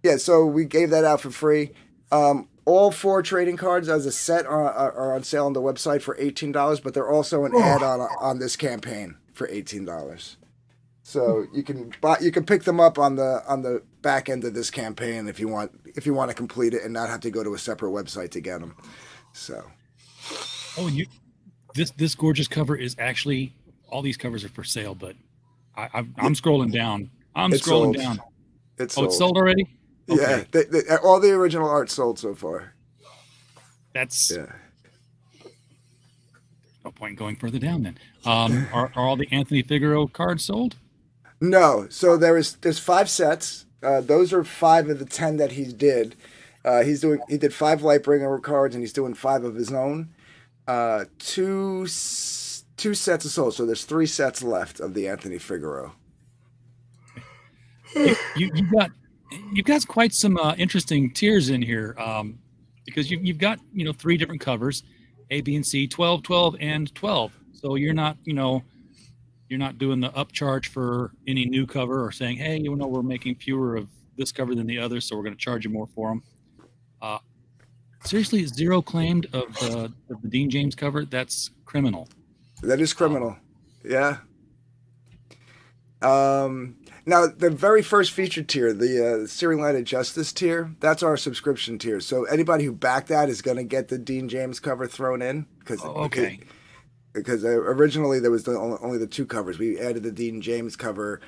yeah, so we gave that out for free. All 4 trading cards as a set are on sale on the website for $18, but they're also an add-on on this campaign for $18. So you can pick them up on the back end of this campaign if you want to complete it and not have to go to a separate website to get them. So. Oh, this gorgeous cover is actually, all these covers are for sale, but I'm scrolling down. It's scrolling sold. down. It's it's sold already? Okay. Yeah, all the original art sold so far. That's no point in going further down then. Are all the Anthony Figueroa cards sold? No. So there's 5 sets. Those are 5 of the 10 that he did. He did 5 Lightbringer cards, and he's doing 5 of his own. 2 sets are sold, so there's 3 sets left of the Anthony Figueroa. You've got quite some interesting tiers in here, because you've got 3 different covers, A, B, and C, 12, 12, and 12. So you're not doing the upcharge for any new cover or saying, hey, we're making fewer of this cover than the other, so we're going to charge you more for them. Seriously, 0 claimed of the Dean James cover. That's criminal. That is criminal. Yeah. Now, the very first featured tier, the Searing Light of Justice tier, that's our subscription tier. So anybody who backed that is going to get the Dean James cover thrown in. Because originally there was only the 2 covers. We added the Dean James cover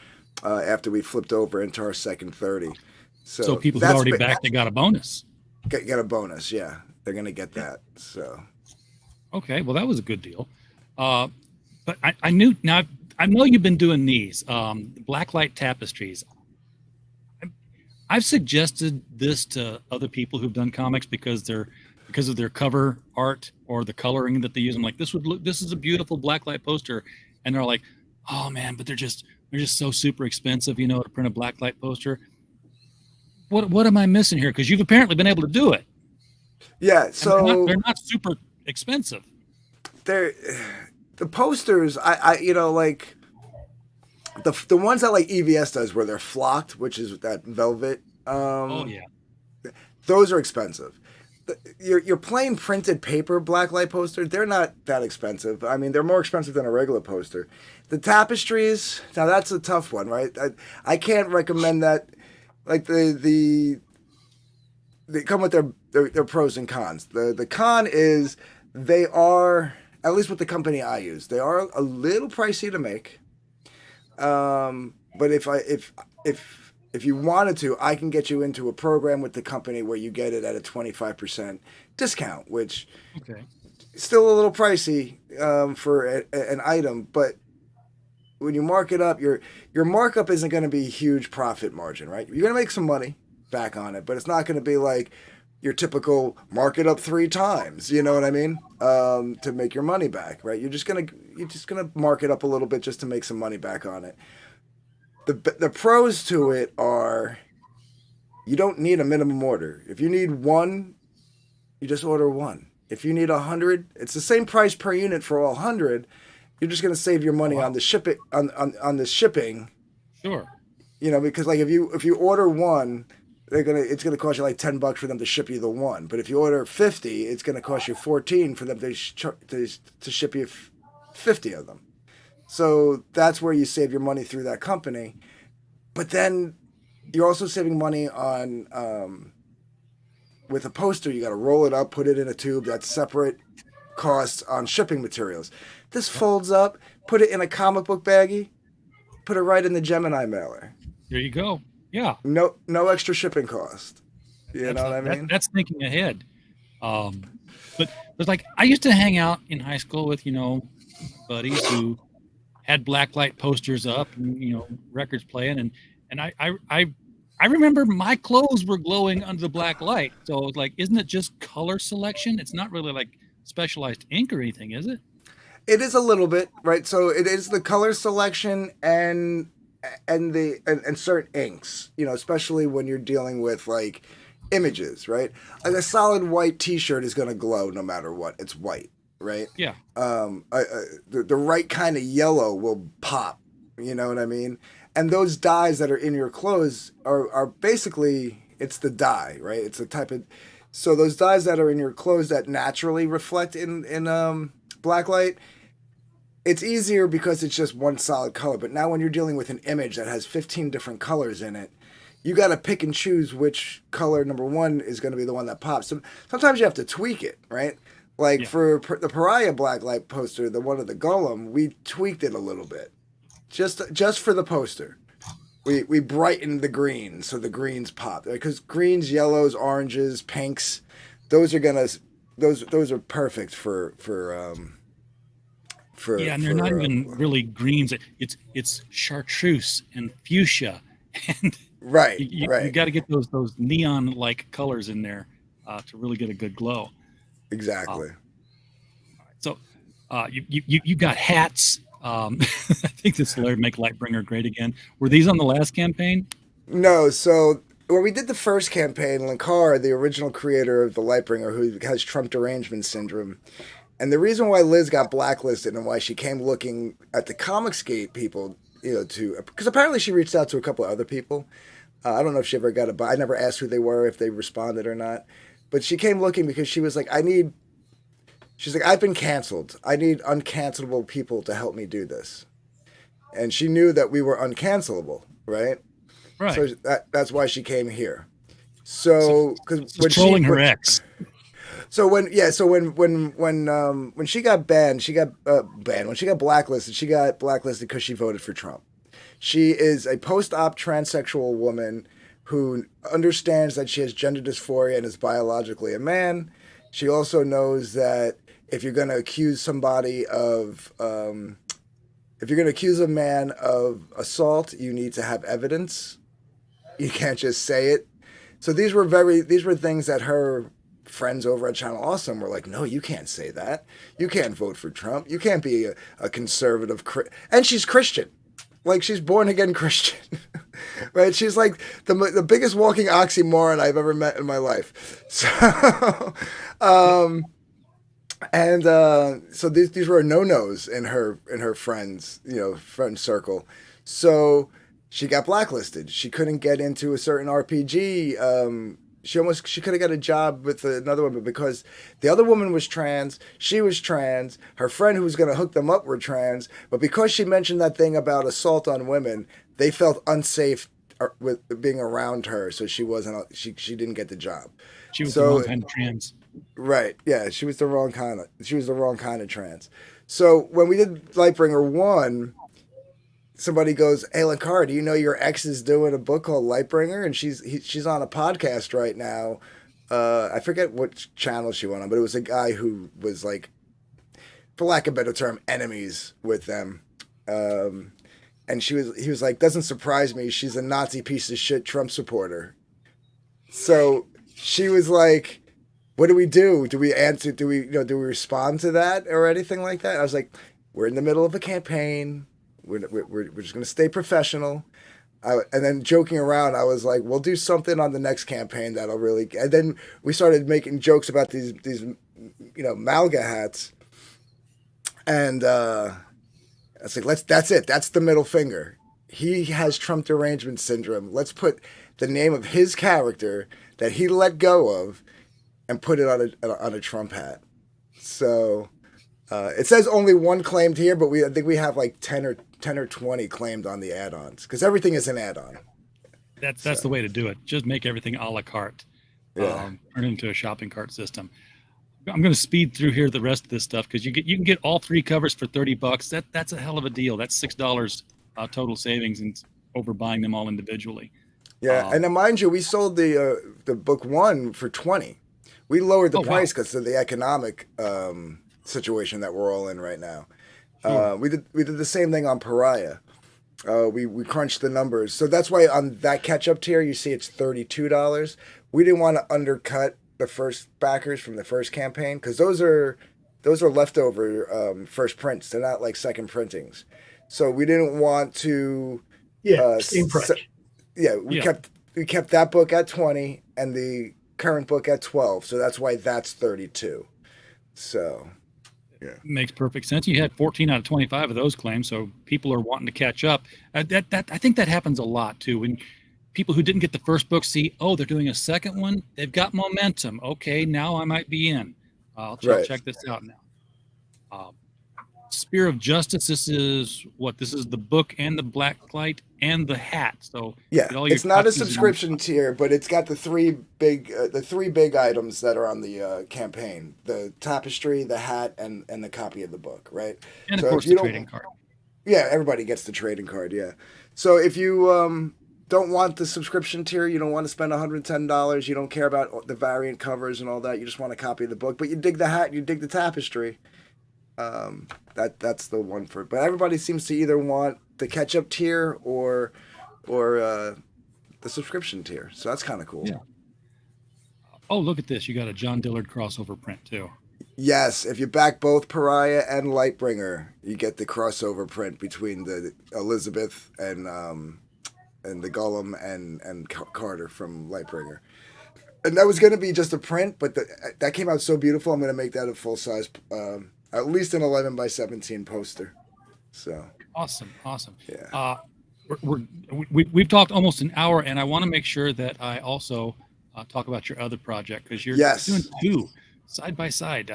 after we flipped over into our second 30. So people who already backed, they got a bonus. Get a bonus, yeah. They're going to get that. So. Okay, well, that was a good deal. But I know you've been doing these blacklight tapestries. I've suggested this to other people who've done comics because of their cover art or the coloring that they use. I'm like, this is a beautiful blacklight poster, and they're like, oh man, but they're just so super expensive, to print a blacklight poster. What am I missing here? Because you've apparently been able to do it. Yeah, so they're not super expensive. The posters, I like the ones that like EVS does, where they're flocked, which is that velvet. Those are expensive. Your plain printed paper blacklight poster, they're not that expensive. I mean, they're more expensive than a regular poster. The tapestries, now that's a tough one, right? I can't recommend that. like they come with their pros and cons. The con is they are, at least with the company I use, they are a little pricey to make. But if you wanted to, I can get you into a program with the company where you get it at a 25% discount, which is still a little pricey for an item. But when you mark it up, your markup isn't going to be a huge profit margin, right? You're going to make some money back on it, but it's not going to be like your typical mark it up 3 times. You know what I mean? To make your money back, right? You're just gonna mark it up a little bit just to make some money back on it. The pros to it are you don't need a minimum order. If you need 1, you just order 1. If you need 100, it's the same price per unit for all 100. You're just going to save your money on the shipping on the shipping. Sure. You know, because like if you order 1, it's gonna cost you like $10 for them to ship you the 1. But if you order 50, it's gonna cost you $14 for them to ship you 50 of them. So that's where you save your money through that company. But then you're also saving money on with a poster. You got to roll it up, put it in a tube. That's separate costs on shipping materials. This folds up, put it in a comic book baggie, put it right in the Gemini mailer. There you go. Yeah. No extra shipping cost. You know what I mean? That's thinking ahead. But like I used to hang out in high school with, buddies who had blacklight posters up and, records playing. And I remember my clothes were glowing under the black light. So it was like, isn't it just color selection? It's not really like specialized ink or anything, is it? It is a little bit, right? So it is the color selection and certain inks, especially when you're dealing with like images, right? Like a solid white T-shirt is going to glow no matter what. It's white, right? Yeah. The right kind of yellow will pop. You know what I mean? And those dyes that are in your clothes are basically, it's the dye, right? It's the type of, so those dyes that are in your clothes that naturally reflect in blacklight, it's easier because it's just one solid color. But now when you're dealing with an image that has 15 different colors in it, you got to pick and choose which color, number one, is going to be the one that pops. So sometimes you have to tweak it, right? Like for the Pariah blacklight poster, the one of the Golem, we tweaked it a little bit. Just for the poster. We brightened the greens so the greens pop. Because greens, yellows, oranges, pinks, those are perfect for yeah, and they're not even really greens. It's chartreuse and fuchsia, and right. You got to get those neon like colors in there to really get a good glow. Exactly. So you got hats. I think this will make Lightbringer great again. Were these on the last campaign? No. So when we did the first campaign, Lankar, the original creator of the Lightbringer, who has Trump derangement syndrome. And the reason why Liz got blacklisted and why she came looking at the Comicsgate people, because apparently she reached out to a couple of other people. I don't know if she ever got I never asked who they were, if they responded or not. But she came looking because she was like, she's like, I've been canceled. I need uncancelable people to help me do this. And she knew that we were uncancelable, right? Right. So that's why she came here. So, because when trolling her ex. So when she got banned, when she got blacklisted because she voted for Trump. She is a post-op transsexual woman who understands that she has gender dysphoria and is biologically a man. She also knows that if you're going to accuse somebody of, if you're going to accuse a man of assault, you need to have evidence. You can't just say it. So these were things that her friends over at Channel Awesome were like, no, you can't say that. You can't vote for Trump. You can't be a conservative. And she's Christian. Like, she's born again Christian. Right? She's like the biggest walking oxymoron I've ever met in my life. So, so these were no-nos in her friends, friend circle. So she got blacklisted. She couldn't get into a certain RPG. She could have got a job with another one, but because the other woman was trans, she was trans, her friend who was going to hook them up were trans, but because she mentioned that thing about assault on women, they felt unsafe with being around her, so she wasn't she didn't get the job. She was the wrong kind of trans. Right. Yeah, she was the wrong kind of trans. So when we did Lightbringer 1, somebody goes, "Hey, Lacar, do you know your ex is doing a book called Lightbringer, and she's on a podcast right now." I forget what channel she went on, but it was a guy who was like, for lack of a better term, enemies with them. And he was like, "Doesn't surprise me. She's a Nazi piece of shit Trump supporter." So she was like, "What do we do? Do we answer? Do we respond to that or anything like that?" I was like, "We're in the middle of a campaign. We're just going to stay professional." And then joking around, I was like, "We'll do something on the next campaign that'll really." And then we started making jokes about these MALGA hats, and I was like, "That's it. That's the middle finger. He has Trump derangement syndrome. Let's put the name of his character that he let go of, and put it on a Trump hat." So it says only one claimed here, but I think we have like 10 or 20 claimed on the add-ons, because everything is an add-on. That's the way to do it. Just make everything a la carte. Yeah. Turn it into a shopping cart system. I'm going to speed through here the rest of this stuff, because you can get all 3 covers for $30. That's a hell of a deal. That's $6 total savings, and over buying them all individually. Yeah, and then mind you, we sold the book 1 for $20. We lowered the price because of the economic situation that we're all in right now. We did the same thing on Pariah. We crunched the numbers, so that's why on that catch-up tier you see it's $32. We didn't want to undercut the first backers from the first campaign, because those are leftover first prints. They're not like second printings, so we didn't want to. Same price. We kept that book at 20 and the current book at 12, so that's why that's 32. So, yeah, makes perfect sense. You had 14 out of 25 of those claims, so people are wanting to catch up. I think that happens a lot too. When people who didn't get the first book see, oh, they're doing a second one, they've got momentum. Okay, now I might be in. I'll check this out now. Spear of Justice. This is the book and the black light and the hat. So yeah, it's not a subscription tier, but it's got the three big items that are on the campaign: the tapestry, the hat, and the copy of the book, right? And of course the trading card. Yeah, everybody gets the trading card. Yeah. So if you don't want the subscription tier, you don't want to spend $110, you don't care about the variant covers and all that, you just want a copy of the book, but you dig the hat, you dig the tapestry. That's the one for it. But everybody seems to either want the catch-up tier or the subscription tier. So that's kind of cool. Yeah. Oh, look at this. You got a John Dillard crossover print too. Yes, if you back both Pariah and Lightbringer, you get the crossover print between the Elizabeth and the Gollum and Carter from Lightbringer. And that was going to be just a print, but that came out so beautiful. I'm going to make that a full-size at least an 11 by 17 poster. So awesome. Yeah. We've talked almost an hour, and I want to make sure that I also talk about your other project, because you're doing 2 side by side.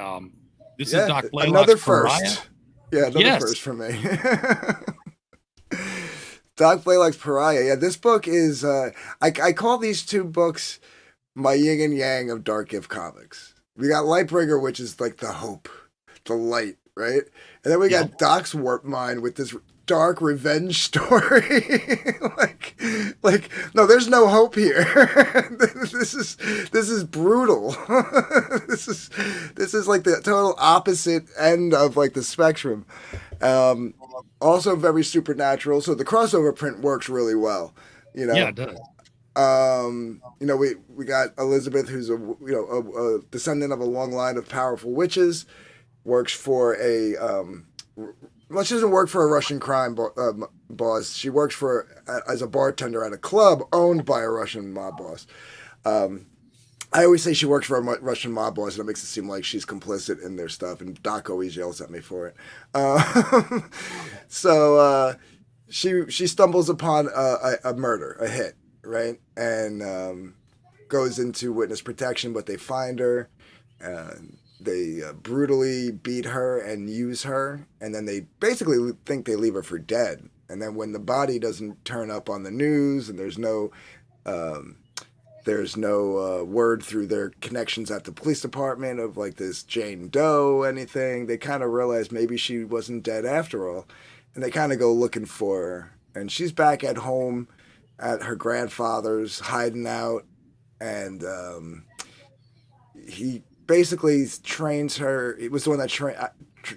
This is Doc Blalock's another Pariah. First. Yeah, another first for me. Doc Blalock's Pariah. Yeah, this book is I call these 2 books my yin and yang of DarkGift comics. We got Lightbringer, which is like the hope, the light, right? And then we got Doc's warp mind with this dark revenge story. like no, there's no hope here. This is brutal. this is like the total opposite end of like the spectrum. Also very supernatural. So the crossover print works really well. You know. Yeah, it does. We got Elizabeth, who's a descendant of a long line of powerful witches. Works for she doesn't work for a Russian crime boss. She works as a bartender at a club owned by a Russian mob boss. I always say she works for a Russian mob boss, and it makes it seem like she's complicit in their stuff, and Doc always yells at me for it. So she stumbles upon a murder, a hit, right? And goes into witness protection, but they find her. They brutally beat her and use her, and then they basically think they leave her for dead. And then when the body doesn't turn up on the news, and there's no word through their connections at the police department of like this Jane Doe, anything, they kind of realize maybe she wasn't dead after all, and they kind of go looking for her. And she's back at home at her grandfather's, hiding out, and he basically trains her. It was the one that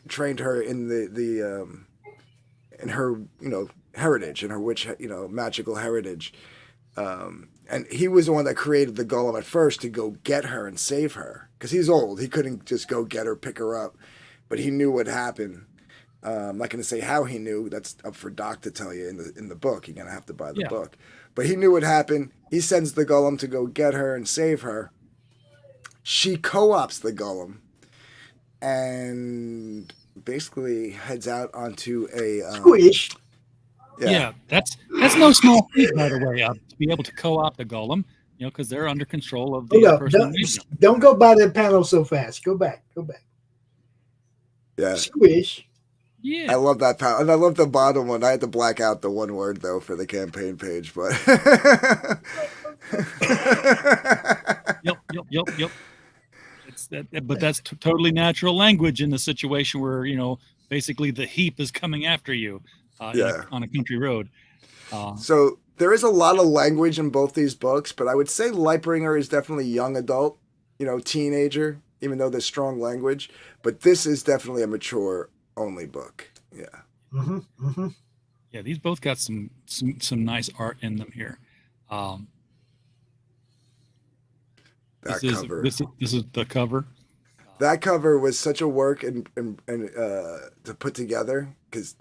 trained her in in her heritage, in her witch magical heritage. And he was the one that created the golem at first to go get her and save her, because he's old. He couldn't just go get her, pick her up, but he knew what happened. I'm not going to say how he knew. That's up for Doc to tell you in the book. You're going to have to buy the book. But he knew what happened. He sends the golem to go get her and save her. She co-ops the golem and basically heads out onto a squish. Yeah, that's no small feat, by the way, to be able to co-opt a golem, because they're under control of the person. Don't go by that panel so fast. Go back. Yeah. Squish. Yeah. I love that panel. And I love the bottom one. I had to black out the one word, though, for the campaign page, but... Yep. But that's totally natural language in the situation where, basically the heap is coming after you on a country road. So there is a lot of language in both these books, but I would say Lightbringer is definitely young adult, teenager, even though there's strong language. But this is definitely a mature only book. Yeah. Mm-hmm. Mm-hmm. Yeah, these both got some nice art in them here. This is the cover. That cover was such a work and to put together, because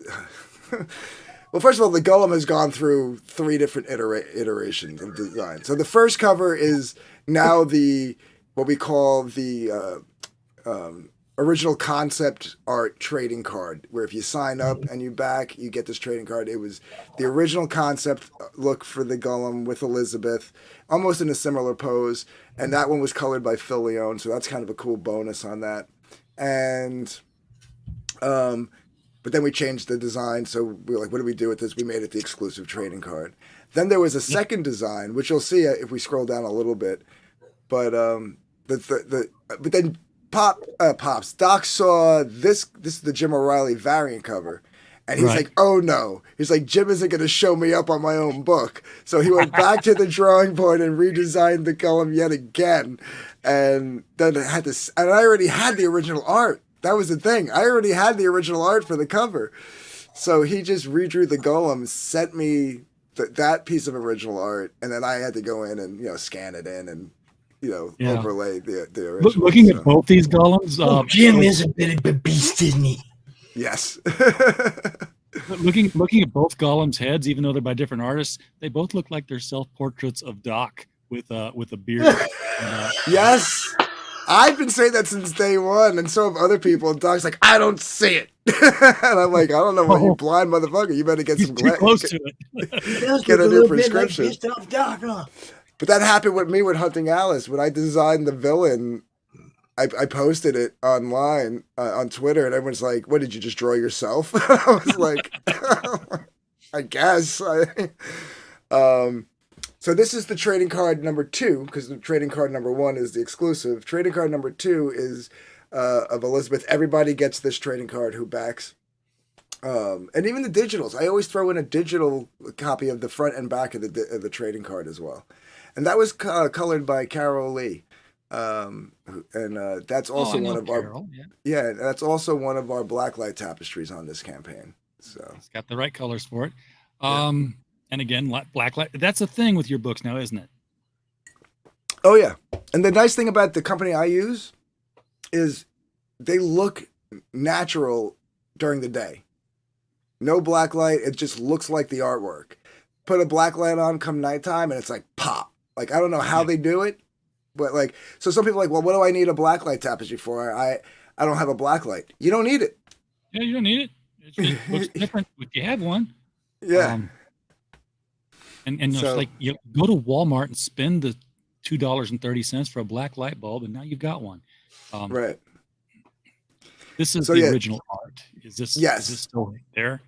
well, first of all, the golem has gone through 3 different iterations of design. So the first cover is now what we call the original concept art trading card, where if you sign up and you back, you get this trading card. It was the original concept look for the golem with Elizabeth, almost in a similar pose, and that one was colored by Phil Leone, so that's kind of a cool bonus on that. And but then we changed the design, so we were like, what do we do with this? We made it the exclusive trading card. Then there was a second design, which you'll see if we scroll down a little bit, but but then Pops. Doc saw this is the Jim O'Reilly variant cover. And he's like, oh no. He's like, Jim isn't going to show me up on my own book. So he went back to the drawing board and redesigned the golem yet again. And then and I already had the original art. That was the thing. I already had the original art for the cover. So he just redrew the golem, sent me that piece of original art. And then I had to go in and, scan it in and, overlay the original. Looking at both these golems, Jim is a bit of a beast, isn't he? Yes. looking at both golems' heads, even though they're by different artists, they both look like they're self-portraits of Doc with a beard. Yes, I've been saying that since day one, and so have other people. And Doc's like, I don't see it, and I'm like, I don't know, you blind motherfucker. You better get some close to it. Get a new prescription. Like pissed off Doc, huh? But that happened with me with Hunting Alice. When I designed the villain, I posted it online on Twitter, and everyone's like, what, did you just draw yourself? I was like, I guess. So this is the trading card number 2, because the trading card number 1 is the exclusive. Trading card number 2 is of Elizabeth. Everybody gets this trading card who backs. And even the digitals. I always throw in a digital copy of the front and back of the trading card as well. And that was colored by Carol Lee. And that's also one of Carol, our that's also one of our blacklight tapestries on this campaign. So it's got the right colors for it. And again, blacklight. That's a thing with your books now, isn't it? Oh yeah. And the nice thing about the company I use is they look natural during the day. No blacklight. It just looks like the artwork. Put a blacklight on come nighttime, and it's like pop. Like I don't know how they do it. But like, so some people are like, well, what do I need a blacklight tapestry for? I don't have a blacklight. You don't need it. Yeah, you don't need it. It just looks different if you have one. Yeah. And it's like you go to Walmart and spend the $2.30 for a black light bulb, and now you've got one. Right. This is the original art. Is this? Yes. Is this still right there?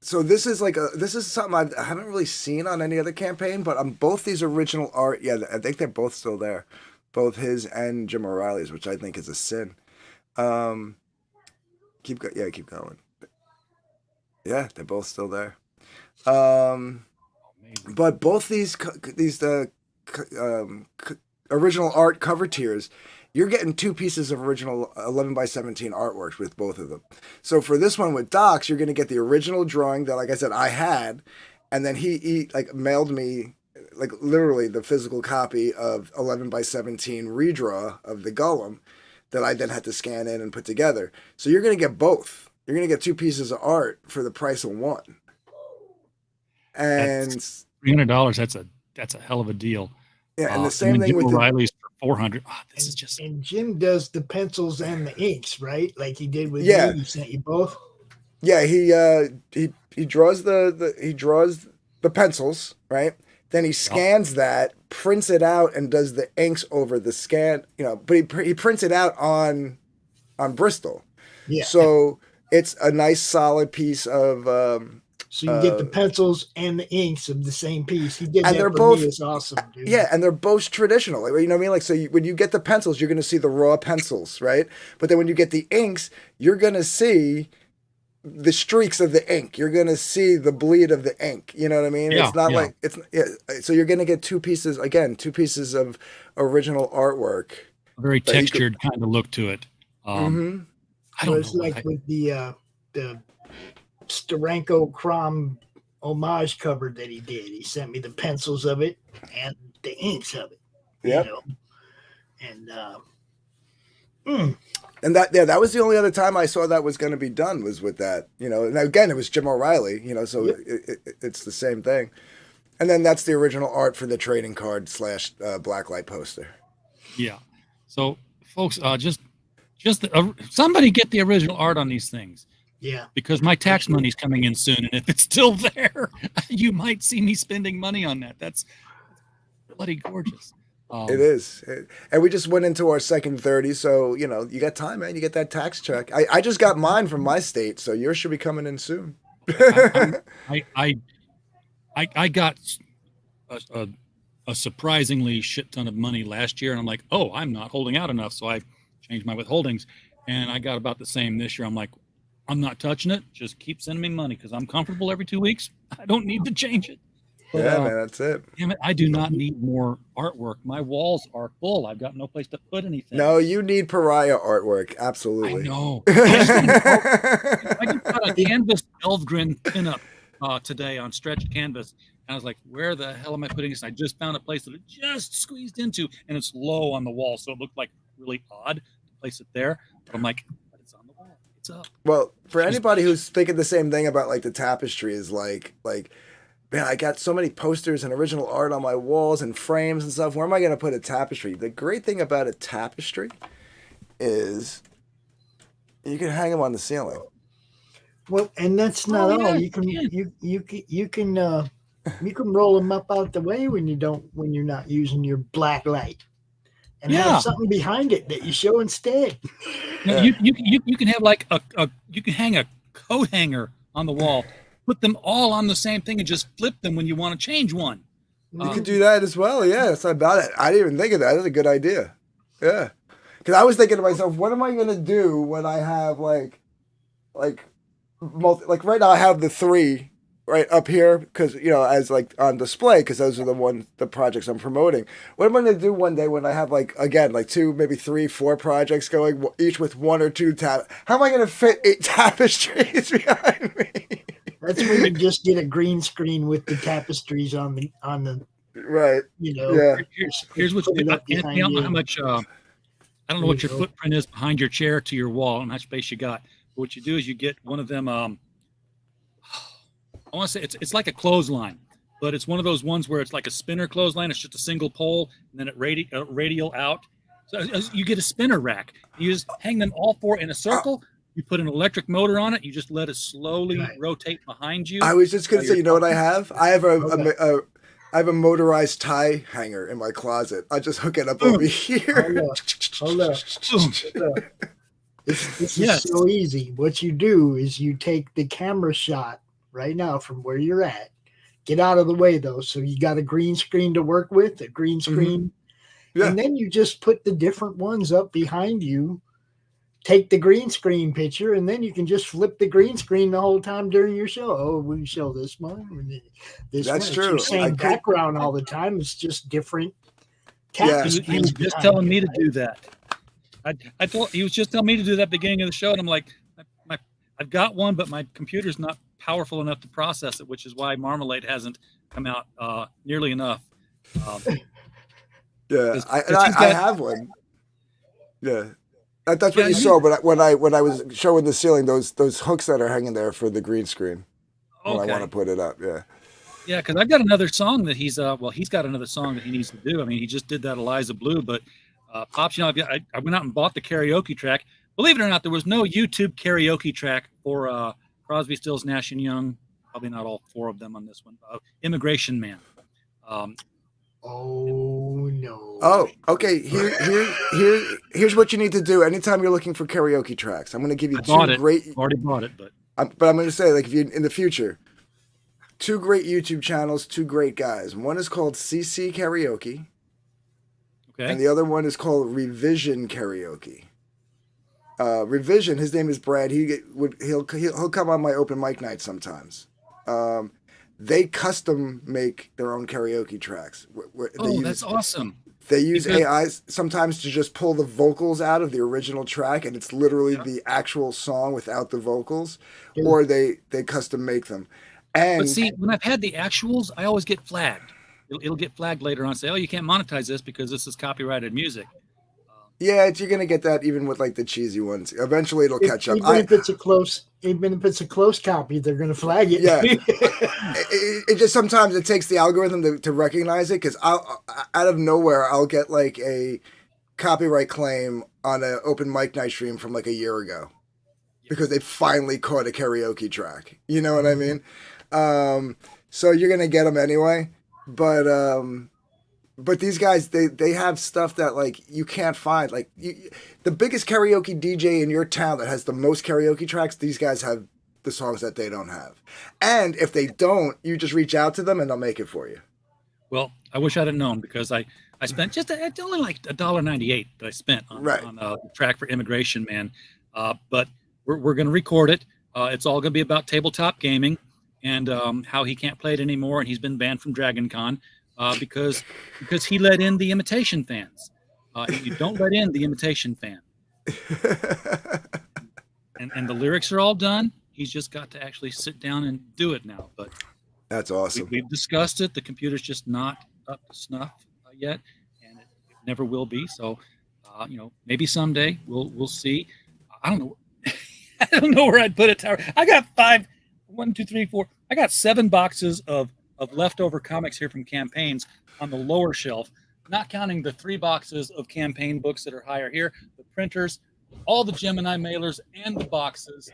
So this is something I haven't really seen on any other campaign, but on both these original art, yeah, I think they're both still there, both his and Jim O'Reilly's, which I think is a sin. Keep going. Yeah, they're both still there. But both these original art cover tiers, you're getting 2 pieces of original 11x17 artwork with both of them. So for this one with Docs, you're going to get the original drawing that, like I said, I had, and then he like mailed me like literally the physical copy of 11x17 redraw of the Golem that I then had to scan in and put together. So you're going to get both. You're going to get 2 pieces of art for the price of one. And that's $300. That's a hell of a deal. Yeah, and the same thing with O'Reilly's for $400. This is just. And Jim does the pencils and the inks, right? Like he did with me. He sent you both. Yeah, he draws the pencils, right? Then he scans that, prints it out, and does the inks over the scan. But he prints it out on Bristol. Yeah. So it's a nice solid piece of. So you get the pencils and the inks of the same piece. He did and that they're for both, me. It's awesome, dude. Yeah, and they're both traditional. You know what I mean? Like, so when you get the pencils, you're going to see the raw pencils, right? But then when you get the inks, you're going to see the streaks of the ink. You're going to see the bleed of the ink. You know what I mean? Yeah, it's not like it's. Yeah, so you're going to get 2 pieces of original artwork. A very textured kind of look to it. I don't it's know. Like with the Steranko Crom homage cover that he did. He sent me the pencils of it and the inks of it. Yeah. And that was the only other time I saw that was going to be done was with that. And again, it was Jim O'Reilly. So it's the same thing. And then that's the original art for the trading card / blacklight poster. Yeah. So folks, just somebody get the original art on these things. Yeah. Because my tax money's coming in soon, and if it's still there, you might see me spending money on that. That's bloody gorgeous. It is. And we just went into our second 30, so, you got time, man. You get that tax check. I just got mine from my state, so yours should be coming in soon. I got a surprisingly shit ton of money last year, and I'm like, oh, I'm not holding out enough, so I changed my withholdings, and I got about the same this year. I'm like, I'm not touching it. Just keep sending me money because I'm comfortable every 2 weeks. I don't need to change it. But, yeah, man, that's it. Damn it, I do not need more artwork. My walls are full. I've got no place to put anything. No, you need Pariah artwork. Absolutely. I know. I just got a canvas Elfgren pinup today on stretched canvas. And I was like, where the hell am I putting this? And I just found a place that it just squeezed into, and it's low on the wall. So it looked like really odd to place it there. But I'm like, on the wall. It's up. Well, for anybody who's thinking the same thing about like the tapestry is like, man, I got so many posters and original art on my walls and frames and stuff. Where am I going to put a tapestry? The great thing about a tapestry is you can hang them on the ceiling. Well, and that's not all. You can roll them up out the way when you're not using your black light. And have something behind it that you show instead. No, you can have like you can hang a coat hanger on the wall, put them all on the same thing, and just flip them when you want to change one. You can do that as well. Yeah, that's not about it. I didn't even think of that. That's a good idea. Yeah, because I was thinking to myself, what am I gonna do when I have like right now I have the 3. Right up here, because as like on display, because those are the projects I'm promoting. What am I going to do one day when I have like 2, maybe 3, 4 projects going, each with 1 or 2 How am I going to fit 8 tapestries behind me? That's when you just get a green screen with the tapestries on the right. Yeah. Here's what you do. I don't know how much. I don't know what your footprint is behind your chair to your wall and how much space you got. But what you do is you get one of them. I want to say it's like a clothesline, but it's one of those ones where it's like a spinner clothesline. It's just a single pole, and then it radial out. So you get a spinner rack. You just hang them all 4 in a circle. You put an electric motor on it. You just let it slowly rotate behind you. I was just going to say, you know what I have? I have I have a motorized tie hanger in my closet. I just hook it up over here. Hold up. This is so easy. What you do is you take the camera shot, right now from where you're at. Get out of the way though. So you got a green screen to work with, a green screen. Yeah. And then you just put the different ones up behind you. Take the green screen picture, and then you can just flip the green screen the whole time during your show. Oh, we show this one. This That's one. true. It's your same background all the time. It's just different. Yeah. He was just telling me to do that. He was just telling me to do that at the beginning of the show, and I'm like, I've got one, but my computer's not powerful enough to process it, which is why Marmalade hasn't come out nearly enough. I have one. Yeah. That's what you saw, but when I was showing the ceiling, those hooks that are hanging there for the green screen. When I want to put it up, Yeah, because I've got another song that he's got another song that he needs to do. I mean, he just did that Eliza Blue, but Pops, I went out and bought the karaoke track. Believe it or not, there was no YouTube karaoke track for Crosby, Stills, Nash and Young. Probably not all 4 of them on this one. Immigration Man. Oh no. Oh, okay. Here's what you need to do. Anytime you're looking for karaoke tracks, I'm going to give you already bought it, but I'm going to say, like, if you in the future, 2 great YouTube channels, 2 great guys. One is called CC Karaoke, and the other one is called Revision Karaoke. Revision. His name is Brad. He'll come on my open mic night sometimes. They custom make their own karaoke tracks. That's awesome. They use AIs sometimes to just pull the vocals out of the original track, and it's literally the actual song without the vocals, or they custom make them. But see, when I've had the actuals, I always get flagged. It'll get flagged later on. Say, oh, you can't monetize this because this is copyrighted music. Yeah, you're gonna get that even with like the cheesy ones. Eventually, it'll catch up. Even if it's a close copy, they're gonna flag it. Yeah, it just sometimes it takes the algorithm to recognize it, because out of nowhere I'll get like a copyright claim on an open mic night stream from like a year ago, because they finally caught a karaoke track. You know what I mean? So you're gonna get them anyway, But these guys, they have stuff that like you can't find. Like the biggest karaoke DJ in your town that has the most karaoke tracks, these guys have the songs that they don't have. And if they don't, you just reach out to them and they'll make it for you. Well, I wish I'd have known, because I spent it's only like $1.98 that I spent on the track for Immigration Man. But we're going to record it. It's all going to be about tabletop gaming and how he can't play it anymore, and he's been banned from Dragon Con. Because he let in the imitation fans. You don't let in the imitation fan. and the lyrics are all done. He's just got to actually sit down and do it now. But that's awesome. We've discussed it. The computer's just not up to snuff yet, and it never will be. So, maybe someday we'll see. I don't know. I don't know where I'd put it. I got 7 boxes of leftover comics here from campaigns on the lower shelf, not counting the 3 boxes of campaign books that are higher here, the printers, all the Gemini mailers and the boxes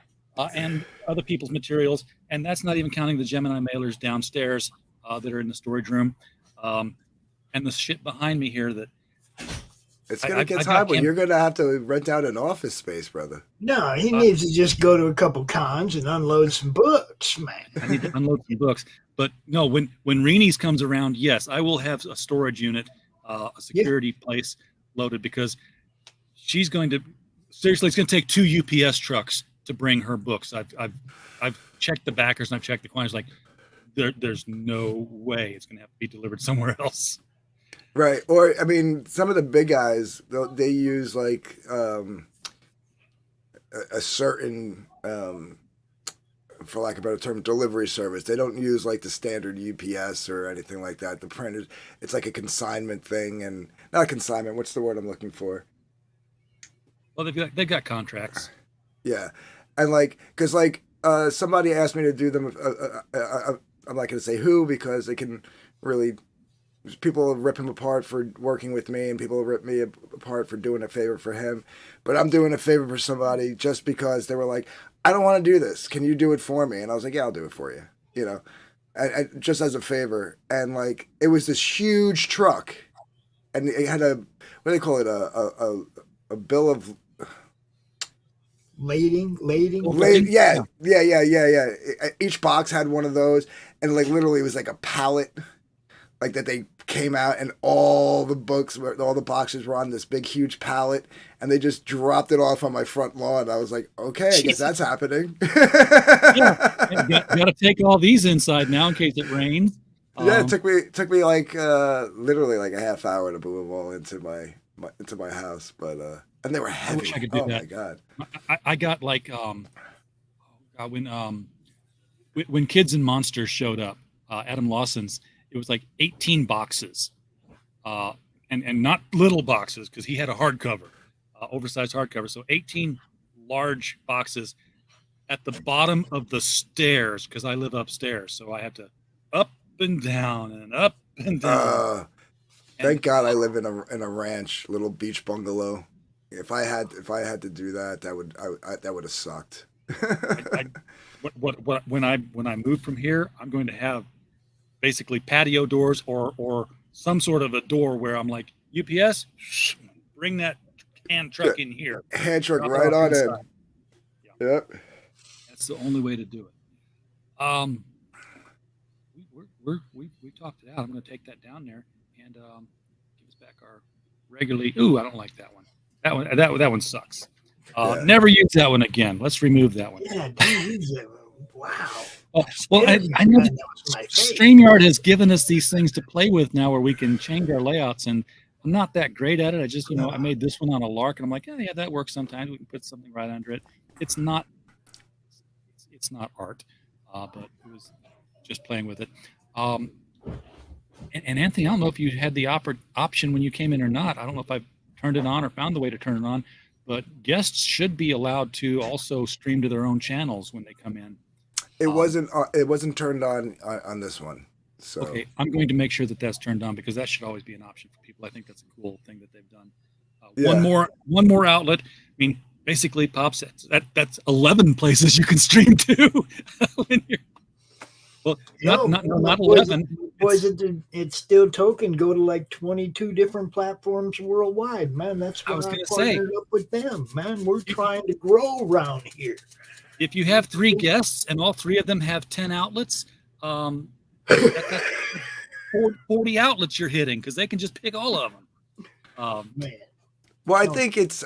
and other people's materials. And that's not even counting the Gemini mailers downstairs that are in the storage room. And the shit behind me here that it's going to get time, but you're going to have to rent out an office space, brother. No, he needs to just go to a couple cons and unload some books, man. I need to unload some books. But no, when Reenie's comes around, yes, I will have a storage unit, a security place loaded, because she's going to seriously. It's going to take 2 UPS trucks to bring her books. I've checked the backers and I've checked the clients. Like there's no way it's going to have to be delivered somewhere else. Right, or I mean, some of the big guys they use like a certain. For lack of a better term, delivery service. They don't use like the standard UPS or anything like that. The printers, it's like a consignment thing, and not consignment. What's the word I'm looking for? Well, they've got contracts. Yeah, and like, cause like somebody asked me to do them. I'm not going to say who, because they can really. People rip him apart for working with me, and people rip me apart for doing a favor for him. But I'm doing a favor for somebody just because they were like, I don't want to do this. Can you do it for me? And I was like, yeah, I'll do it for you. And just as a favor. And like, it was this huge truck, and it had what do they call it? A bill of lading. Yeah. Each box had one of those, and like literally it was like a pallet, like that they came out, and all the boxes were on this big huge pallet, and they just dropped it off on my front lawn. I was like, okay, I guess that's happening. Got to take all these inside now in case it rains. Yeah, it took me like literally like a half hour to move them all into my house, but and they were heavy. I wish I could do that. My god! I got like when Kids and Monsters showed up, Adam Lawson's. It was like 18 boxes, and not little boxes because he had a hardcover, oversized hardcover. So 18 large boxes at the bottom of the stairs because I live upstairs, so I have to up and down and up and down. Thank God I live in a ranch, little beach bungalow. If I had to do that, that would have sucked. When I move from here, I'm going to have basically patio doors or some sort of a door where I'm like, UPS, bring that hand truck in here. Hand truck right on in. Yeah. Yep. That's the only way to do it. We talked it out. I'm going to take that down there and give us back our regularly. Ooh, I don't like that one. That one sucks. Never use that one again. Let's remove that one. Yeah, don't use that one. Wow. Well, I know that StreamYard has given us these things to play with now where we can change our layouts, and I'm not that great at it. I just, I made this one on a lark, and I'm like, yeah, that works sometimes. We can put something right under it. It's not art, but it was just playing with it. And Anthony, I don't know if you had the option when you came in or not. I don't know if I've turned it on or found the way to turn it on, but guests should be allowed to also stream to their own channels when they come in. It wasn't turned on this one. So okay, I'm going to make sure that that's turned on because that should always be an option for people. I think that's a cool thing that they've done. One more outlet. I mean, basically, Pops, that's 11 places you can stream to. Not 11. It's still token go to like 22 different platforms worldwide, man. That's why I partnered up with them, man. We're trying to grow around here. If you have 3 guests and all 3 of them have 10 outlets, that's 40 outlets you're hitting because they can just pick all of them. Man. Well, I think it's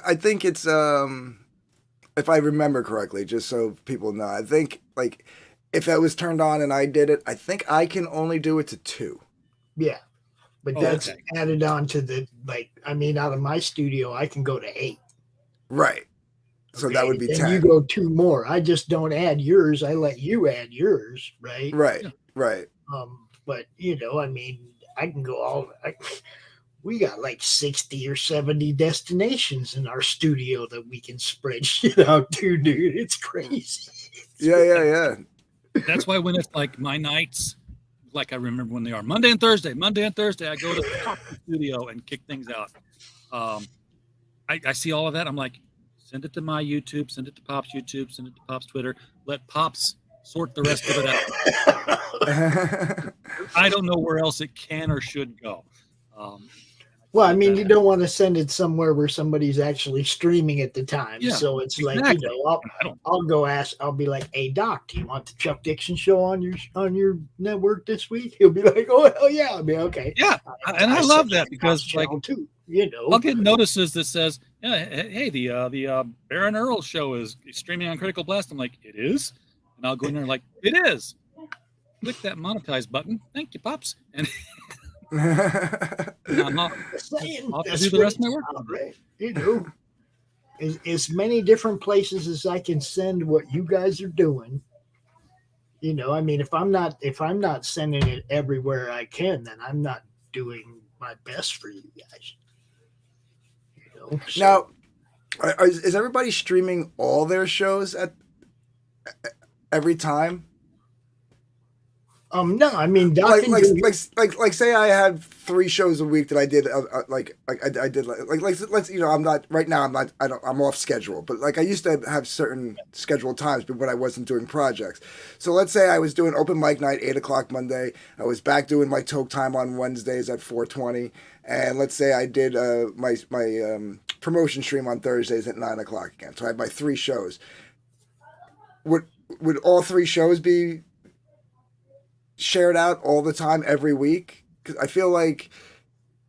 if I remember correctly, just so people know, I think like if that was turned on and I did it, I think I can only do it to 2. Yeah, but that's added on to the out of my studio, I can go to 8. Right. So that would be 10. You go 2 more. I just don't add yours. I let you add yours, right? Right, right. But I can go we got like 60 or 70 destinations in our studio that we can spread shit out to, dude. It's crazy. Yeah. That's why when it's like my nights, like I remember when they are Monday and Thursday, I go to the studio and kick things out. I see all of that. I'm like, send it to my YouTube, send it to Pop's YouTube, send it to Pop's Twitter. Let Pops sort the rest of it out. I don't know where else it can or should go. You don't want to send it somewhere where somebody's actually streaming at the time. Yeah, so it's exactly. I'll be like, hey, Doc, do you want the Chuck Dixon show on your network this week? He'll be like, oh, hell yeah. I'll be okay. Yeah, I love that because too, I'll get notices that says, hey, the Baron Earls show is streaming on Critical Blast. I'm like, it is? And I'll go in there like, it is. Click that monetize button. Thank you, Pops. And I'll do the rest of my work. Right. As many different places as I can send what you guys are doing. If I'm not sending it everywhere I can, then I'm not doing my best for you guys. Now, is everybody streaming all their shows at every time? No, like say I had 3 shows a week that I did I'm not right now. I'm off schedule, but like I used to have certain scheduled times, but when I wasn't doing projects. So let's say I was doing open mic night 8:00 Monday. I was back doing my toke time on Wednesdays at 4:20, and let's say I did my promotion stream on Thursdays at 9:00 again. So I have my 3 shows. Would all 3 shows be shared out all the time every week? Because I feel like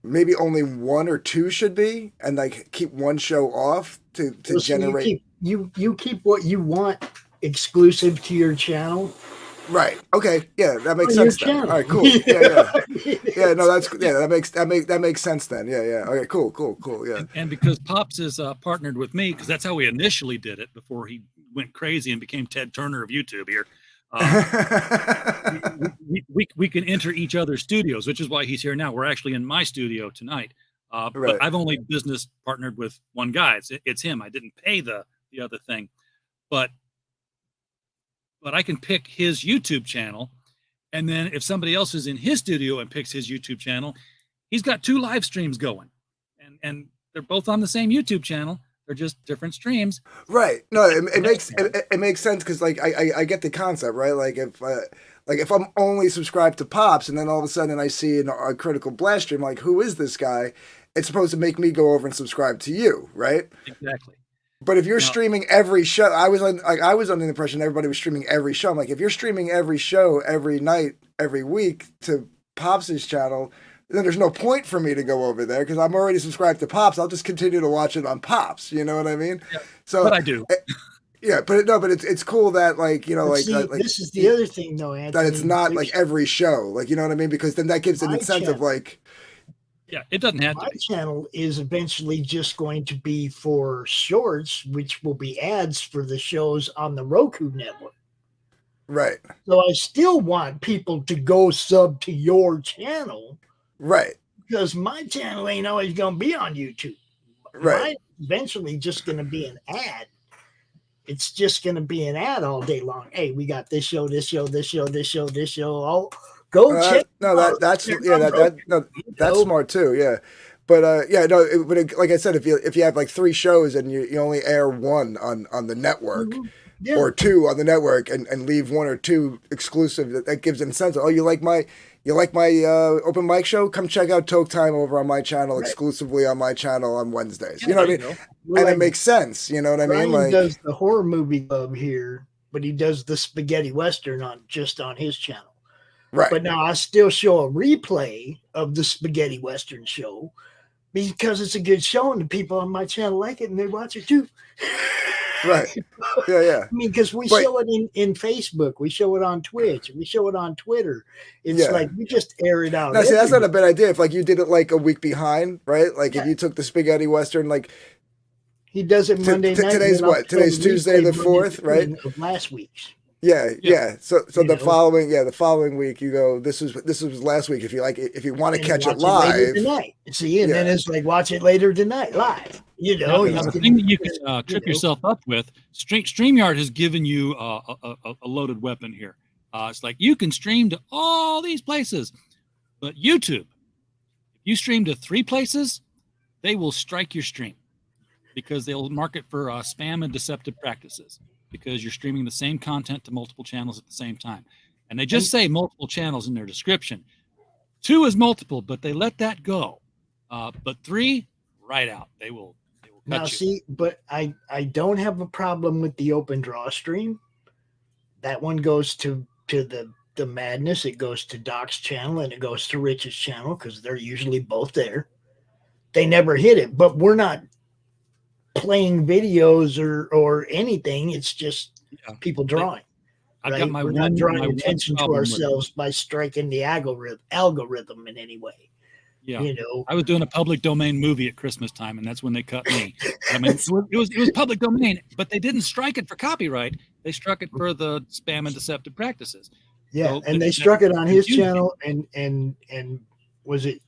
maybe only 1 or 2 should be, and like keep one show off to generate. You keep what you want exclusive to your channel. Right. Okay. Yeah, that makes sense. Then. All right. Cool. Yeah. Yeah. No, that makes sense then. Yeah. Okay. Cool. Yeah. And because Pops is partnered with me, because that's how we initially did it before he went crazy and became Ted Turner of YouTube here. We can enter each other's studios, which is why he's here now. We're actually in my studio tonight. But I've only business partnered with one guy. It's him. I didn't pay the other thing, but I can pick his YouTube channel. And then if somebody else is in his studio and picks his YouTube channel, he's got 2 live streams going, and they're both on the same YouTube channel. They're just different streams. Right. No, it makes sense. Cause like, I get the concept, right? Like if I'm only subscribed to Pops and then all of a sudden I see a Critical Blast stream, like, who is this guy? It's supposed to make me go over and subscribe to you. Right. Exactly. But if you're streaming every show, I was under the impression everybody was streaming every show. I'm like, if you're streaming every show every night, every week to Pops' channel, then there's no point for me to go over there because I'm already subscribed to Pops. I'll just continue to watch it on Pops. You know what I mean? Yeah, so, but I do. Yeah, but it's cool that this is the other thing though, Anthony, that it's not like every show, like, you know what I mean? Because then that gives an incentive, like. Yeah, it doesn't have to. My channel is eventually just going to be for shorts, which will be ads for the shows on the Roku network. Right. So I still want people to go sub to your channel. Right. Because my channel ain't always going to be on YouTube. Right. Mine's eventually just going to be an ad. It's just going to be an ad all day long. Hey, we got this show, this show, this show, this show, this show. Oh, go check. No, that's smart too. Yeah, but like I said, if you have like 3 shows and you only air 1 on the network, or 2 on the network, and leave 1 or 2 exclusive, that gives incentive. Oh, you like my open mic show? Come check out Toke Time over on my channel, exclusively on my channel on Wednesdays. You know what I mean? And it makes sense. You know what I mean? Like, does the horror movie club here, but he does the spaghetti western on his channel. Right. But now I still show a replay of the spaghetti western show because it's a good show and the people on my channel like it and they watch it too. Right. Yeah. I mean, because we show it in Facebook, we show it on Twitch, we show it on Twitter. It's like we just air it out. Now, see, that's not a bad idea. If like you did it like a week behind, right? Like if you took the spaghetti western, like he does it Monday night. Today's what? Today's Tuesday the 4th, right? Of last week's. Yeah. So the following week you go, this was last week. If you want to catch it live tonight, see, and then it's like watch it later tonight live. You know, the thing that you can trip yourself up with, StreamYard has given you a loaded weapon here. It's like you can stream to all these places, but YouTube, if you stream to 3 places, they will strike your stream because they'll mark it for spam and deceptive practices. Because you're streaming the same content to multiple channels at the same time. And they just say multiple channels in their description. 2 is multiple, but they let that go. But 3, right out. They will cut now, you. See, but I don't have a problem with the open draw stream. That one goes to the madness. It goes to Doc's channel and it goes to Rich's channel because they're usually both there. They never hit it, but we're not playing videos or anything. It's just people drawing. Right? We're not drawing attention to ourselves by striking the algorithm in any way. Yeah, you know, I was doing a public domain movie at Christmas time, and that's when they cut me. I mean, it was public domain, but they didn't strike it for copyright. They struck it for the spam and deceptive practices. Yeah, so and they struck it on his channel, and was it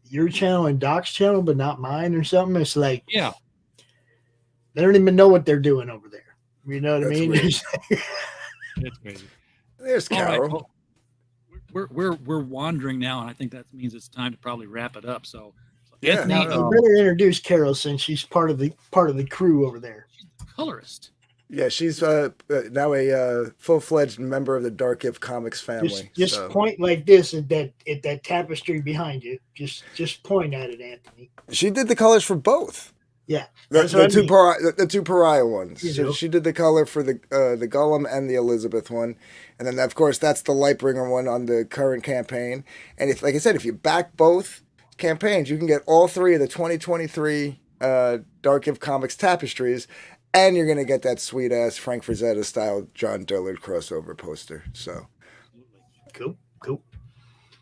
your channel and Doc's channel, but not mine or something? It's like they don't even know what they're doing over there. You know what I mean? It's crazy. There's Carol. Right, well, we're wandering now, and I think that means it's time to probably wrap it up. So, Anthony, you better introduce Carol since she's part of the crew over there. She's the colorist. Yeah, she's now a full-fledged member of the DarkGift Comics family. Just point like this at that tapestry behind you. Just point at it, Anthony. She did the colors for both. Yeah, the two Pariah ones. You know. She did the color for the Gollum and the Elizabeth one, and then of course that's the Lightbringer one on the current campaign. And if, like I said, if you back both campaigns, you can get all three of the 2023 DarkGift Comics tapestries, and you're gonna get that sweet ass Frank Frazetta style John Dillard crossover poster. So cool.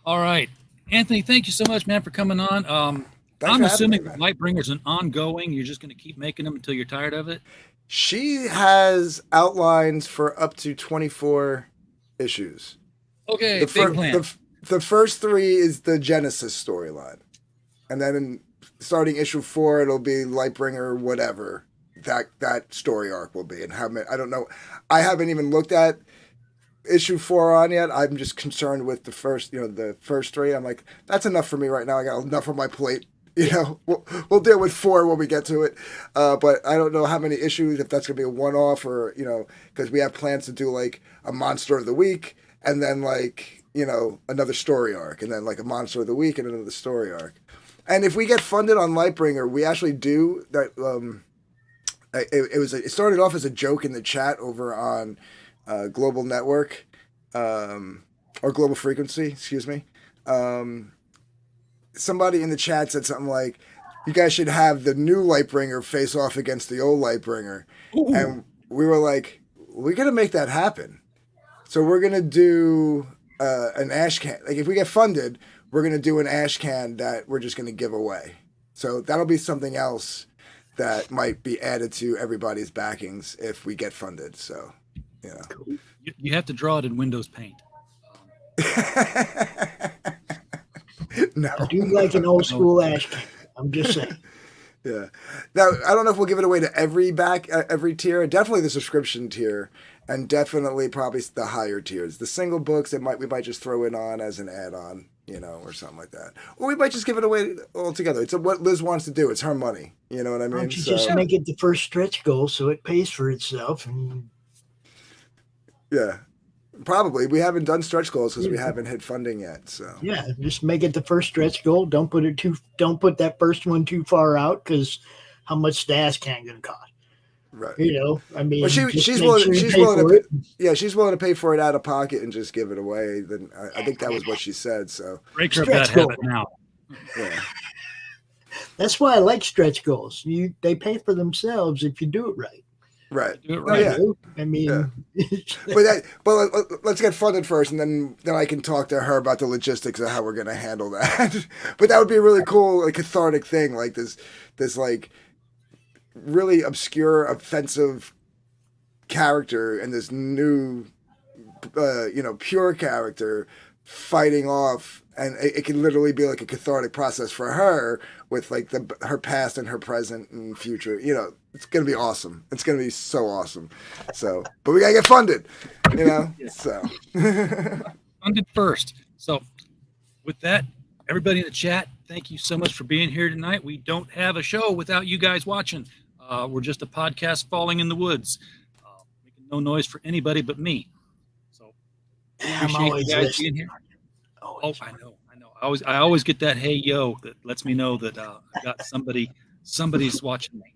All right, Anthony, thank you so much, man, for coming on. I'm assuming Lightbringer's an ongoing. You're just going to keep making them until you're tired of it? She has outlines for up to 24 issues. Okay, big plan. The first 3 is the Genesis storyline. And then starting issue 4, it'll be Lightbringer, whatever that story arc will be. And how many, I don't know. I haven't even looked at issue 4 on yet. I'm just concerned with the first 3. I'm like, that's enough for me right now. I got enough on my plate. We'll deal with 4 when we get to it. But I don't know how many issues, if that's going to be a one-off or, because we have plans to do like a Monster of the Week and then like, another story arc and then like a Monster of the Week and another story arc. And if we get funded on Lightbringer, we actually do that. It started off as a joke in the chat over on Global Network or Global Frequency, excuse me. Somebody in the chat said something like, you guys should have the new Lightbringer face off against the old Lightbringer. Ooh. And we were like, we're going to make that happen. So we're going to do an ash can. Like if we get funded, we're going to do an ash can that we're just going to give away. So that'll be something else that might be added to everybody's backings if we get funded. So, Cool. You have to draw it in Windows Paint. No. I do like an old school ash can. I'm just saying. Yeah. Now, I don't know if we'll give it away to every tier. Definitely the subscription tier, and definitely probably the higher tiers. The single books, we might just throw it on as an add-on, or something like that. Or we might just give it away altogether. It's what Liz wants to do. It's her money. You know what I mean? Why don't you just make it the first stretch goal so it pays for itself? Yeah. Probably. We haven't done stretch goals because we haven't hit funding yet. So yeah, just make it the first stretch goal. Don't put that first one too far out because how much the ass can going to cost? Right. I mean, well, she's willing to pay for it out of pocket and just give it away. Then I think that was what she said. So break her that habit now. Yeah. That's why I like stretch goals. They pay for themselves if you do it right. Right. Do it right. Yeah. I mean, but let's get funded first, and then I can talk to her about the logistics of how we're going to handle that. But that would be a really cool, like, cathartic thing, like this like really obscure, offensive character and this new, pure character fighting off, and it can literally be like a cathartic process for her with like her past and her present and future. It's gonna be awesome. It's gonna be so awesome. So, but we gotta get funded. So funded first. So, with that, everybody in the chat, thank you so much for being here tonight. We don't have a show without you guys watching. We're just a podcast falling in the woods, making no noise for anybody but me. So, appreciate you guys being here. Oh, I know. I always get that hey yo that lets me know that I got somebody's watching me.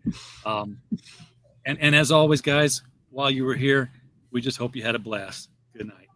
And as always, guys, while you were here, we just hope you had a blast. Good night.